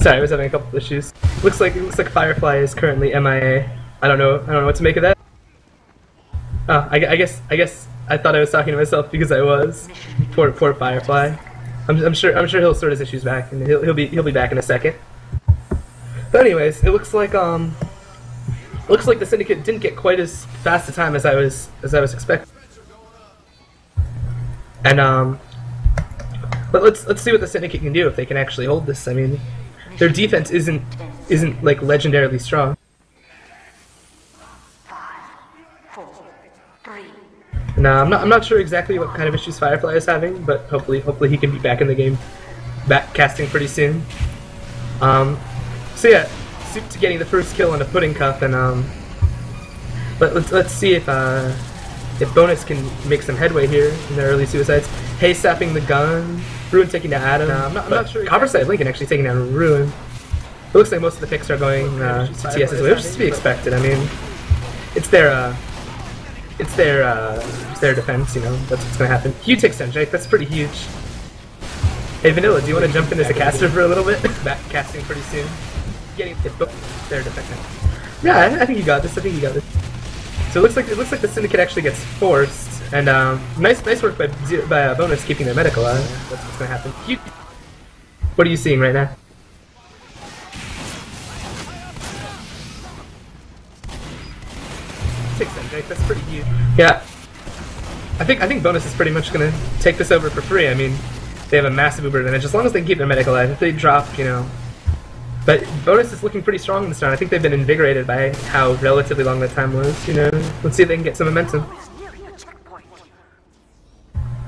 Sorry, I was having a couple issues. Looks like Firefly is currently MIA. I don't know what to make of that. Oh, I guess I thought I was talking to myself because I was. Poor Firefly. I'm sure he'll sort his issues back, and he'll be back in a second. But anyways, it looks like the Syndicate didn't get quite as fast a time as I was expecting. And but let's see what the Syndicate can do if they can actually hold this. I mean, their defense isn't like legendarily strong. 5, 4, 3. No, I'm not sure exactly what kind of issues Firefly is having, but hopefully he can be back in the game, back casting pretty soon. So yeah, Soup to getting the first kill on a Pudding Cup, and let's see if Bonus can make some headway here in the early suicides. Hay sapping the gun, Ruin taking down Adam. I'm not sure. Copperside Lincoln actually taking down Ruin. It looks like most of the picks are going to TS's way, which is to be expected. I mean, it's their defense, you know. That's what's gonna happen. Hugh takes down Jake. That's pretty huge. Hey Vanilla, do you want to jump in as a caster for a little bit? Back casting pretty soon. Getting their defense. Yeah, I think you got this. So it looks like the Syndicate actually gets forced, and nice work by Bonus keeping their medic alive. That's what's gonna happen. What are you seeing right now? Takes them, Jake. That's pretty huge. Yeah, I think Bonus is pretty much gonna take this over for free. I mean, they have a massive Uber advantage as long as they can keep their medic alive. If they drop, you know. But Bonus is looking pretty strong this round. I think they've been invigorated by how relatively long the time was, you know. Let's see if they can get some momentum.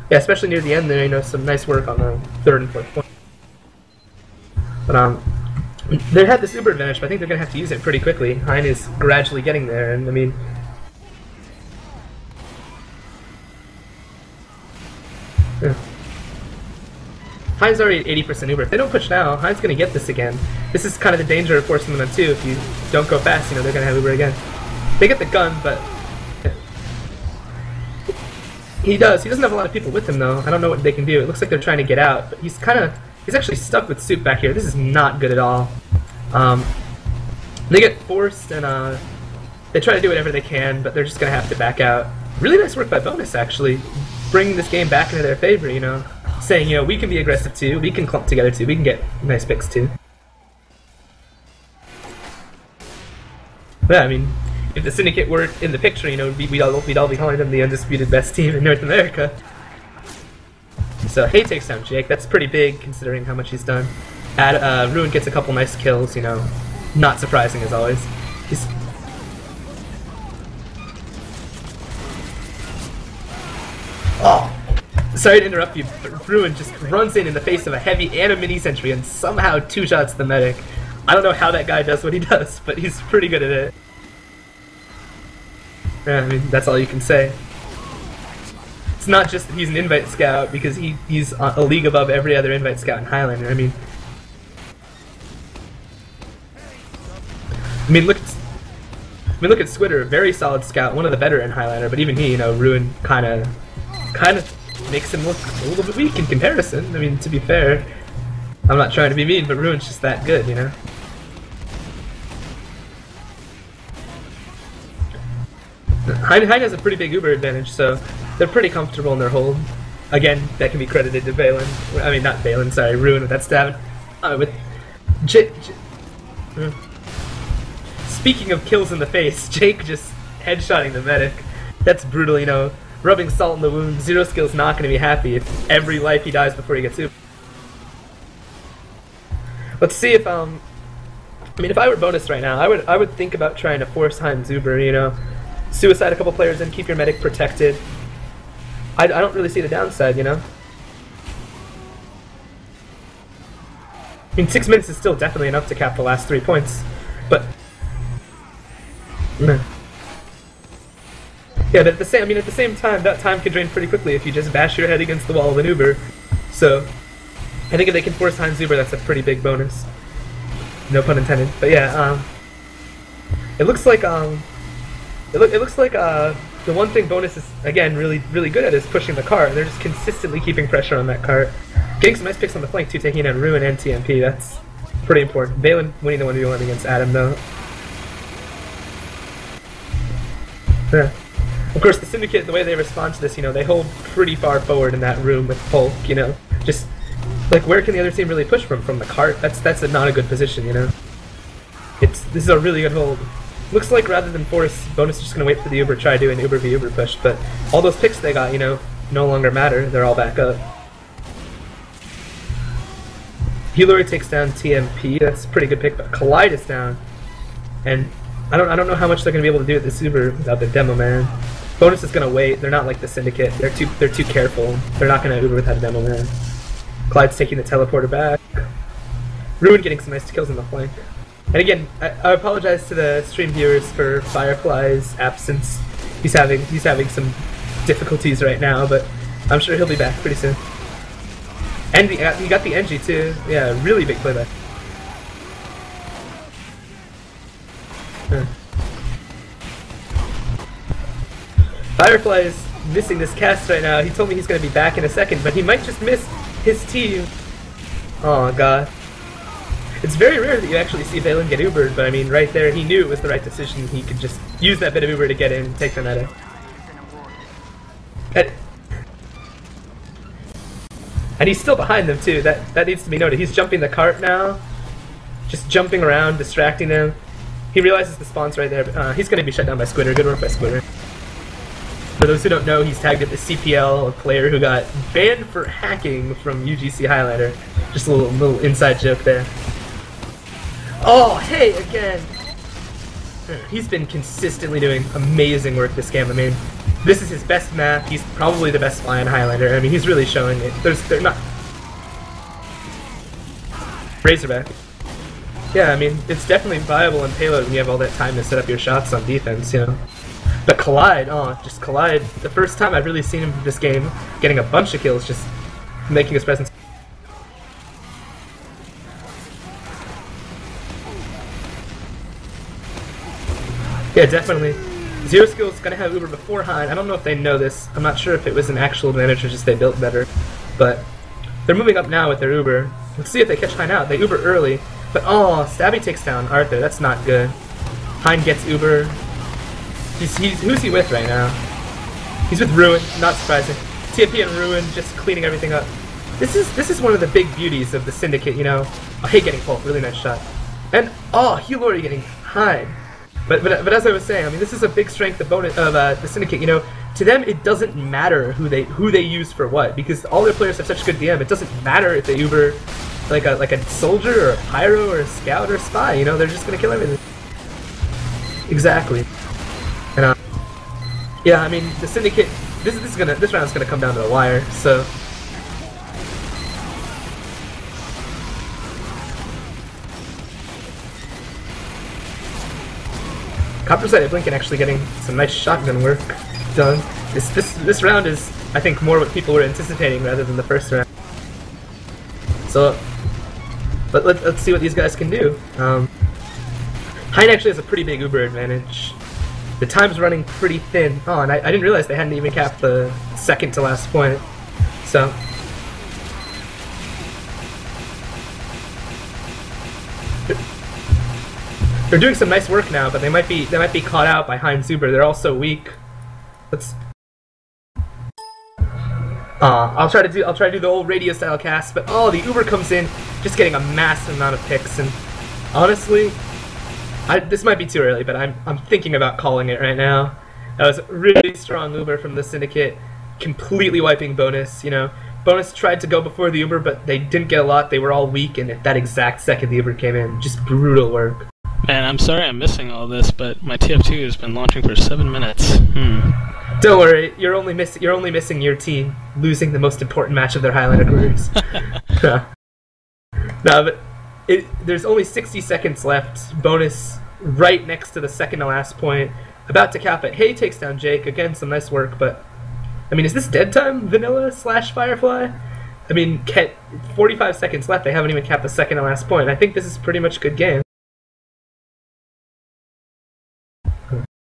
Yeah, especially near the end there, you know, some nice work on the third and fourth point. But they had this Uber advantage, but I think they're gonna have to use it pretty quickly. Hein is gradually getting there, and I mean, yeah. Hein's already at 80% Uber. If they don't push now, Hein's gonna get this again. This is kind of the danger of forcing them on 2. If you don't go fast, you know, they're gonna have Uber again. They get the gun, but he doesn't have a lot of people with him though. I don't know what they can do. It looks like they're trying to get out, but he's actually stuck with Soup back here. This is not good at all. They get forced, and they try to do whatever they can, but they're just gonna have to back out. Really nice work by Bonus, actually, bringing this game back into their favor, you know. Saying, you know, we can be aggressive too, we can clump together too, we can get nice picks too. Yeah, I mean, if the Syndicate were in the picture, you know, we'd all be calling them the undisputed best team in North America. So Hay takes down Jake. That's pretty big considering how much he's done. Ruin gets a couple nice kills, you know, not surprising as always. Oh! Sorry to interrupt you, but Ruin just runs in the face of a heavy and a mini sentry and somehow 2-shots the medic. I don't know how that guy does what he does, but he's pretty good at it. Yeah, I mean, that's all you can say. It's not just that he's an invite scout, because he's a league above every other invite scout in Highlander. I mean, look at Squitter, a very solid scout, one of the better in Highlander, but even he, you know, Ruin kind of makes him look a little bit weak in comparison. I mean, to be fair, I'm not trying to be mean, but Ruin's just that good, you know? Hein has a pretty big Uber advantage, so they're pretty comfortable in their hold. Again, that can be credited to Valen. I mean, not Valen, sorry, Ruin with that stab. Speaking of kills in the face, Jake just headshotting the medic. That's brutal, you know. Rubbing salt in the wound. Zero Skill's not going to be happy if every life he dies before he gets Uber. Let's see if I mean, if I were Bonus right now, I would think about trying to force Hein's Uber, you know. suicide a couple players and keep your medic protected. I don't really see the downside, you know? I mean, 6 minutes is still definitely enough to cap the last 3 points, but... Yeah, but at the same time, that time could drain pretty quickly if you just bash your head against the wall of an Uber. So, I think if they can force Heinz Uber, that's a pretty big bonus. No pun intended. But yeah, it looks like the one thing Bonus is again really good at is pushing the cart. They're just consistently keeping pressure on that cart, getting some nice picks on the flank too, taking out Ruin and TMP. That's pretty important. Valen winning the 1v1 against Adam though. Yeah. Of course, the Syndicate, the way they respond to this, you know, they hold pretty far forward in that room with Polk, you know. Just, like, where can the other team really push from? From the cart? That's not a good position, you know. This is a really good hold. Looks like rather than force, Bonus is just going to wait for the Uber, try to do an Uber v Uber push, but all those picks they got, you know, no longer matter. They're all back up. Hillary takes down TMP, that's a pretty good pick, but Collide is down. And I don't know how much they're going to be able to do with this Uber without the demo man. Bonus is going to wait. They're not like the Syndicate. They're too careful. They're not going to Uber without a demo man. Clyde's taking the teleporter back. Ruin getting some nice kills on the flank. And again, I apologize to the stream viewers for Firefly's absence. He's having some difficulties right now, but I'm sure he'll be back pretty soon. And he got the NG too. Yeah, really big playback. Firefly is missing this cast right now. He told me he's going to be back in a second, but he might just miss his team. Oh god. It's very rare that you actually see Valen get Ubered, but I mean, right there, he knew it was the right decision. He could just use that bit of Uber to get in, take the meta. And he's still behind them too. That needs to be noted. He's jumping the cart now, just jumping around, distracting them. He realizes the spawn's right there, but he's going to be shut down by Squidder. Good work by Squidder. For those who don't know, he's tagged at the CPL, a player who got banned for hacking from UGC Highlighter. Just a little inside joke there. Oh, hey, again! He's been consistently doing amazing work this game. I mean, this is his best map. He's probably the best fly on Highlighter. I mean, he's really showing it. They're not... Razorback. Yeah, I mean, it's definitely viable in payload when you have all that time to set up your shots on defense, you know. But Collide, just Collide, the first time I've really seen him in this game, getting a bunch of kills, just making his presence. Yeah, definitely. Zero Skill's gonna have Uber beforehand. I don't know if they know this. I'm not sure if it was an actual advantage or just they built better. But they're moving up now with their Uber. Let's see if they catch Hein out. They Uber early. But Stabby takes down Arthur. That's not good. Hein gets Uber. Who's he with right now? He's with Ruin. Not surprising. TMP and Ruin just cleaning everything up. This is one of the big beauties of the Syndicate, you know. Oh, hey, getting Polk. Really nice shot. And Hillary getting Hein. But as I was saying, I mean, this is a big strength of the Syndicate. You know, to them it doesn't matter who they use for what, because all their players have such good DM. It doesn't matter if they Uber like a soldier or a pyro or a scout or a spy. You know, they're just gonna kill everything. Exactly. And yeah, I mean, the Syndicate. This round's gonna come down to the wire. So. Copper-sided Blinken actually getting some nice shotgun work done. This round is, I think, more what people were anticipating rather than the first round. So, let's see what these guys can do. Hein actually has a pretty big Uber advantage. The time's running pretty thin. Oh, and I didn't realize they hadn't even capped the second to last point. So. They're doing some nice work now, but they might be caught out by Heinz Uber. They're all so weak. Let's. I'll try to do the old radio style cast, but the Uber comes in, just getting a massive amount of picks, and honestly, this might be too early, but I'm thinking about calling it right now. That was a really strong Uber from the Syndicate, completely wiping Bonus. You know, Bonus tried to go before the Uber, but they didn't get a lot. They were all weak, and at that exact second the Uber came in, just brutal work. Man, I'm sorry I'm missing all this, but my TF2 has been launching for 7 minutes. Don't worry, you're only missing your team losing the most important match of their Highlander careers. No, but there's only 60 seconds left. Bonus right next to the second to last point. About to cap it. Hay takes down Jake. Again, some nice work, but I mean, is this dead time, Vanilla / Firefly? I mean, 45 seconds left. They haven't even capped the second to last point. I think this is pretty much a good game.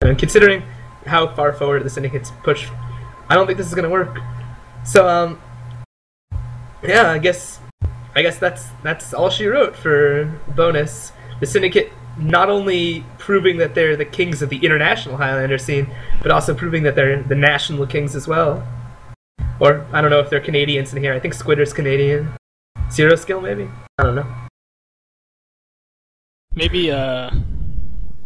And considering how far forward the Syndicate's pushed, I don't think this is gonna work. So, yeah, I guess that's all she wrote for bonus. The Syndicate not only proving that they're the kings of the international Highlander scene, but also proving that they're the national kings as well. Or, I don't know if they're Canadians in here. I think Squidder's Canadian. Zero Skill, maybe? I don't know. Maybe,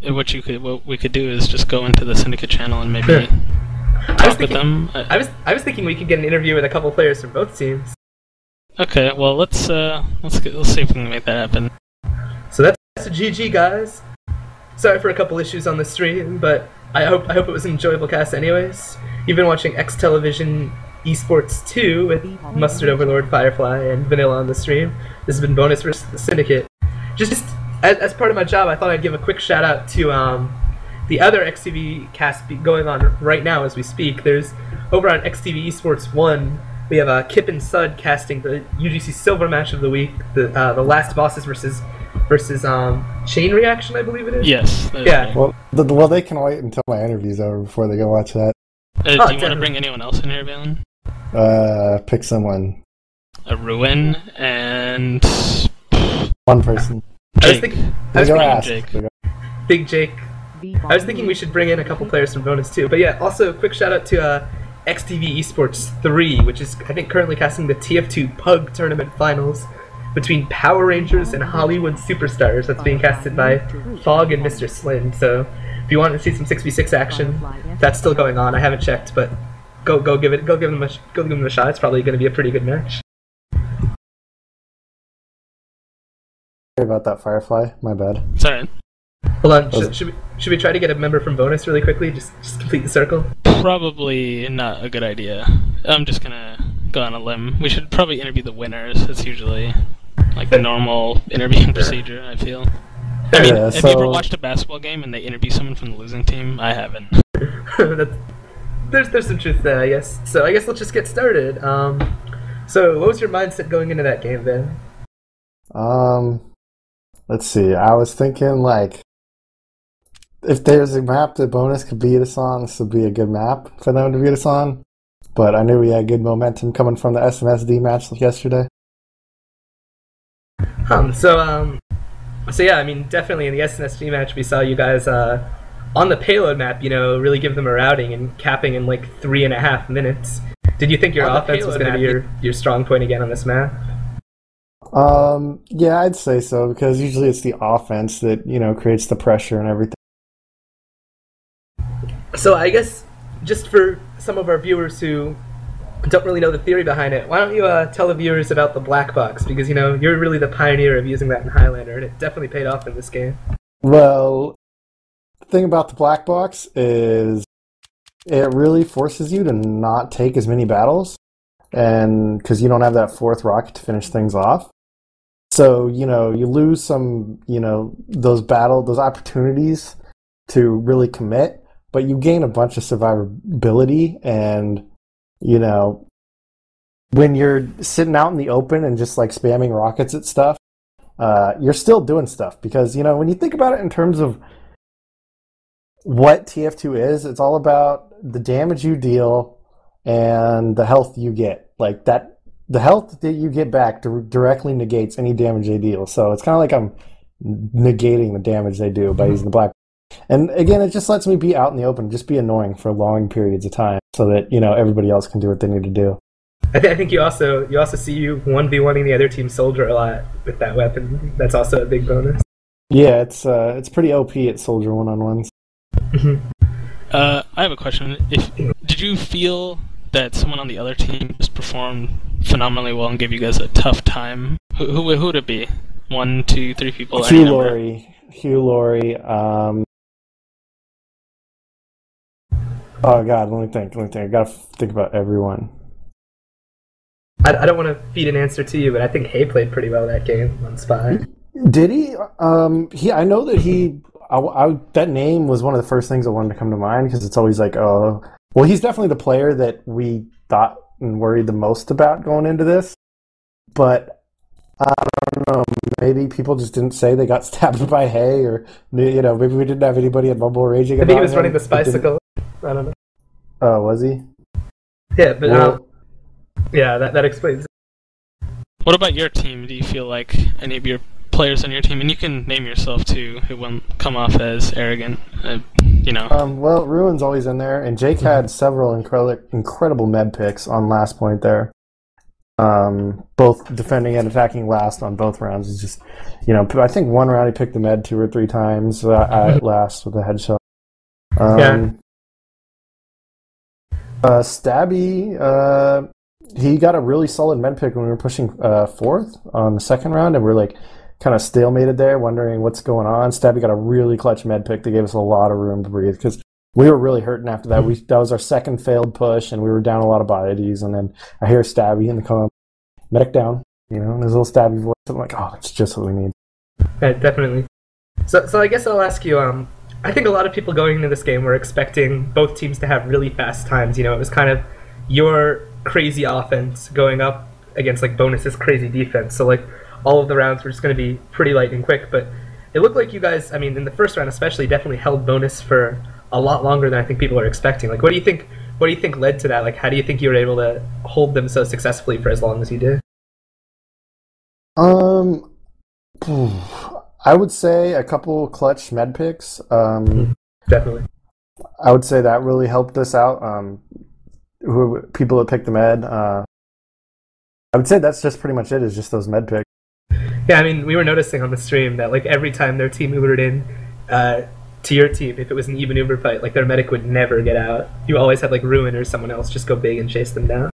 what we could do is just go into the Syndicate channel and maybe talk with them. I was thinking we could get an interview with a couple players from both teams. Okay, well let's see if we can make that happen. So that's a GG, guys. Sorry for a couple issues on the stream, but I hope it was an enjoyable cast anyways. You've been watching eXtelevision Esports 2 with MustardOverlord, Firefly, and Vanilla on the stream. This has been Bonus vs. the Syndicate. Just as part of my job, I thought I'd give a quick shout out to the other XTV cast going on right now as we speak. There's over on XTV Esports 1, we have Kip and Sud casting the UGC Silver match of the week, the last bosses versus Chain Reaction, I believe it is. Yes. Yeah. Well, they can wait until my interview's over before they go watch that. Do you want to bring anyone else in here, Valen? Pick someone. A Ruin and one person. Jake. I was thinking Jake. Big Jake. I was thinking we should bring in a couple players from Bonus too. But yeah, also a quick shout out to XTV Esports 3, which is I think currently casting the TF2 Pug Tournament Finals between Power Rangers and Hollywood Superstars. That's being casted by Fog and Mr. Slim. So if you want to see some 6v6 action, that's still going on. I haven't checked, but go give them a shot. It's probably going to be a pretty good match. Sorry about that, Firefly. My bad. Sorry. Hold on. Should we try to get a member from Bonus really quickly? Just complete the circle. Probably not a good idea. I'm just gonna go on a limb. We should probably interview the winners. It's usually like the normal interviewing procedure, I feel. I mean, have you ever watched a basketball game and they interview someone from the losing team? I haven't. There's some truth there, I guess. So I guess let's just get started. So what was your mindset going into that game, Ben? Let's see. I was thinking like, if there's a map that Bonus could beat us on, this would be a good map for them to beat us on. But I knew we had good momentum coming from the SNSD match yesterday. So yeah, I mean, definitely in the SNSD match, we saw you guys on the payload map, really give them a routing and capping in like 3.5 minutes. Did you think your offense was going to be your strong point again on this map? Yeah, I'd say so, because usually it's the offense that, creates the pressure and everything. So I guess, just for some of our viewers who don't really know the theory behind it, why don't you tell the viewers about the black box? Because, you're really the pioneer of using that in Highlander, and it definitely paid off in this game. Well, the thing about the black box is it really forces you to not take as many battles, and because you don't have that fourth rocket to finish things off. So, you lose some, those opportunities to really commit, but you gain a bunch of survivability, and, when you're sitting out in the open and just like spamming rockets at stuff, you're still doing stuff, because, when you think about it in terms of what TF2 is, it's all about the damage you deal and the health you get. Like that, the health that you get back directly negates any damage they deal. So it's kind of like I'm negating the damage they do by using the black. And again, it just lets me be out in the open, just be annoying for long periods of time, so that everybody else can do what they need to do. I think you also see you 1v1ing the other team's soldier a lot with that weapon. That's also a big bonus. Yeah, it's pretty OP at soldier one-on-ones. I have a question. Did you feel that someone on the other team just performed phenomenally well and gave you guys a tough time? Who would it be? 1, 2, 3 people? Q Lori. Hugh Laurie. Oh God, let me think. I gotta think about everyone. I don't want to feed an answer to you, but I think Hay played pretty well that game on Spy. Did he? I know that he. That name was one of the first things that wanted to come to mind because it's always like, oh, well, he's definitely the player that we thought and worried the most about going into this. But I don't know. Maybe people just didn't say they got stabbed by Hay, or maybe we didn't have anybody at Mumble raging about Maybe he was him, running the Spycicle. I don't know. Oh, was he? Yeah, but yeah, that explains it. What about your team? Do you feel like any of your players on your team, and you can name yourself too, who won't come off as arrogant, Well, Ruin's always in there, and Jake had several incredible med picks on last point there. Both defending and attacking last on both rounds. It's just, I think one round he picked the med 2 or 3 times at last with a headshot. Stabby, he got a really solid med pick when we were pushing 4th on the second round, and we're like kind of stalemated there, wondering what's going on. Stabby got a really clutch med pick that gave us a lot of room to breathe because we were really hurting after that. That was our second failed push, and we were down a lot of bodies. And then I hear Stabby in the comment, medic down, and his little Stabby voice. I'm like, oh, it's just what we need. Yeah, definitely. So I guess I'll ask you. I think a lot of people going into this game were expecting both teams to have really fast times. It was kind of your crazy offense going up against like Bonus's crazy defense. So like all of the rounds were just going to be pretty light and quick. But it looked like you guys, in the first round especially, definitely held Bonus for a lot longer than I think people are expecting. Like, what do you think led to that? Like, how do you think you were able to hold them so successfully for as long as you did? I would say a couple clutch med picks. Definitely. I would say that really helped us out. People that picked the med. I would say that's just pretty much it. Is just those med picks. Yeah, we were noticing on the stream that like every time their team Ubered in to your team, if it was an even Uber fight, like their medic would never get out. You always had like Ruin or someone else just go big and chase them down.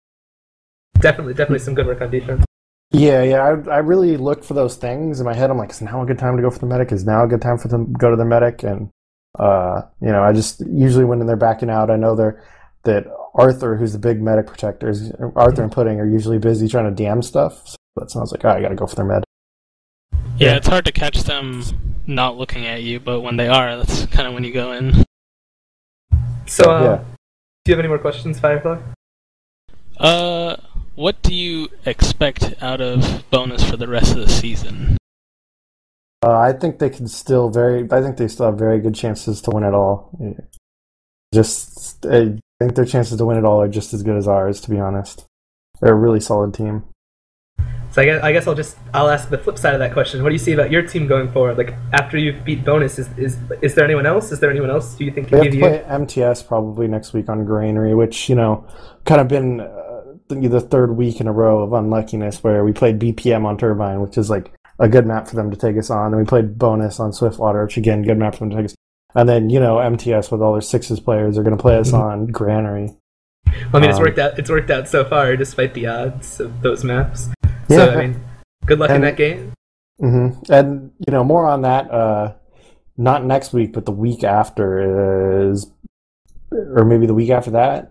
Definitely some good work on defense. Yeah. I really looked for those things in my head. I'm like, is now a good time to go for the medic? Is now a good time for them to go to the medic? And I just usually when they're backing out, I know that Arthur, who's the big medic protectors, Arthur and Pudding are usually busy trying to DM stuff. So that sounds like, I gotta go for their med. Yeah, it's hard to catch them not looking at you, but when they are, that's kind of when you go in. So, do you have any more questions, Firefly? What do you expect out of Bonus for the rest of the season? I think they still have very good chances to win it all. I think their chances to win it all are just as good as ours, to be honest. They're a really solid team. So I guess I'll ask the flip side of that question. What do you see about your team going forward? Like after you beat Bonus, is there anyone else? Is there anyone else do you think can give you? We have to play MTS probably next week on Granary, which kind of been the third week in a row of unluckiness where we played BPM on Turbine, which is like a good map for them to take us on. Then we played Bonus on Swiftwater, which again good map for them to take us. And then MTS with all their Sixes players are going to play us on Granary. Well, it's worked out. It's worked out so far, despite the odds of those maps. Yeah. So good luck in that game. Mm-hmm. And more on that. Not next week, but the week after or maybe the week after that.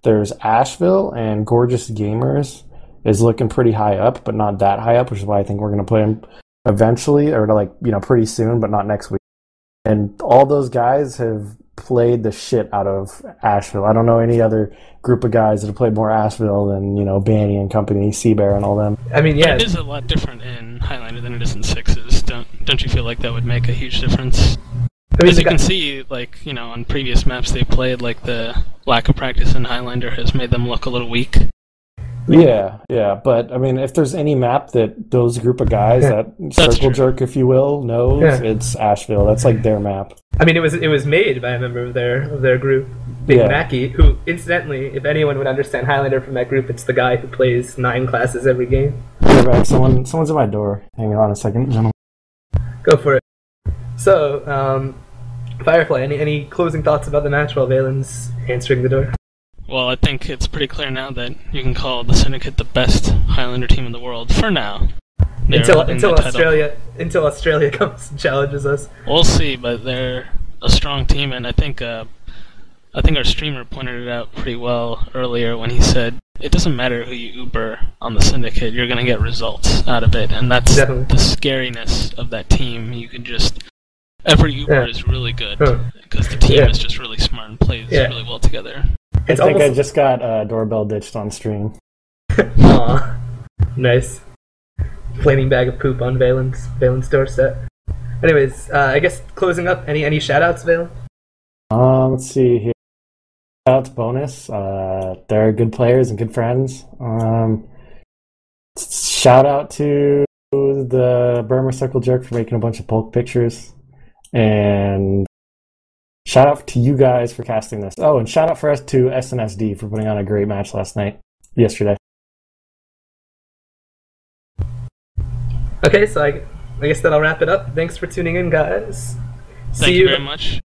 There's Asheville and Gorgeous Gamers is looking pretty high up, but not that high up, which is why I think we're going to play them eventually, or pretty soon, but not next week. And all those guys have played the shit out of Asheville. I don't know any other group of guys that have played more Asheville than, Banny and company, Seabear and all them. It is a lot different in Highlander than it is in Sixes. Don't you feel like that would make a huge difference? As you can see, on previous maps they played, the lack of practice in Highlander has made them look a little weak. Yeah, but if there's any map that those group of guys, that circle jerk, if you will, knows, it's Asheville. That's like their map. It was made by a member of their group, Big Mackie, who, incidentally, if anyone would understand Highlander from that group, it's the guy who plays 9 classes every game. You're back. Someone's at my door. Hang on a second, gentlemen. Go for it. So, Firefly, any closing thoughts about the match while Valen's answering the door? Well, I think it's pretty clear now that you can call the Syndicate the best Highlander team in the world, for now. They're holding the title. Until Australia comes and challenges us. We'll see, but they're a strong team, and I think our streamer pointed it out pretty well earlier when he said it doesn't matter who you Uber on the Syndicate, you're going to get results out of it, and that's Definitely. the scariness of that team. You can just every Uber is really good because the team is just really smart and plays really well together. I think I just got doorbell ditched on stream. Aw, nice. Flaming bag of poop on Valen's doorstep. Anyways, I guess closing up, any shout-outs, Valen? Let's see here. Shout out to Bonus. They're good players and good friends. Shout out to the Burma Circle Jerk for making a bunch of bulk pictures. And shout out to you guys for casting this. Oh, and shout out for us to SNSD for putting on a great match yesterday. Okay, so I guess that'll wrap it up. Thanks for tuning in, guys. Thank you very much.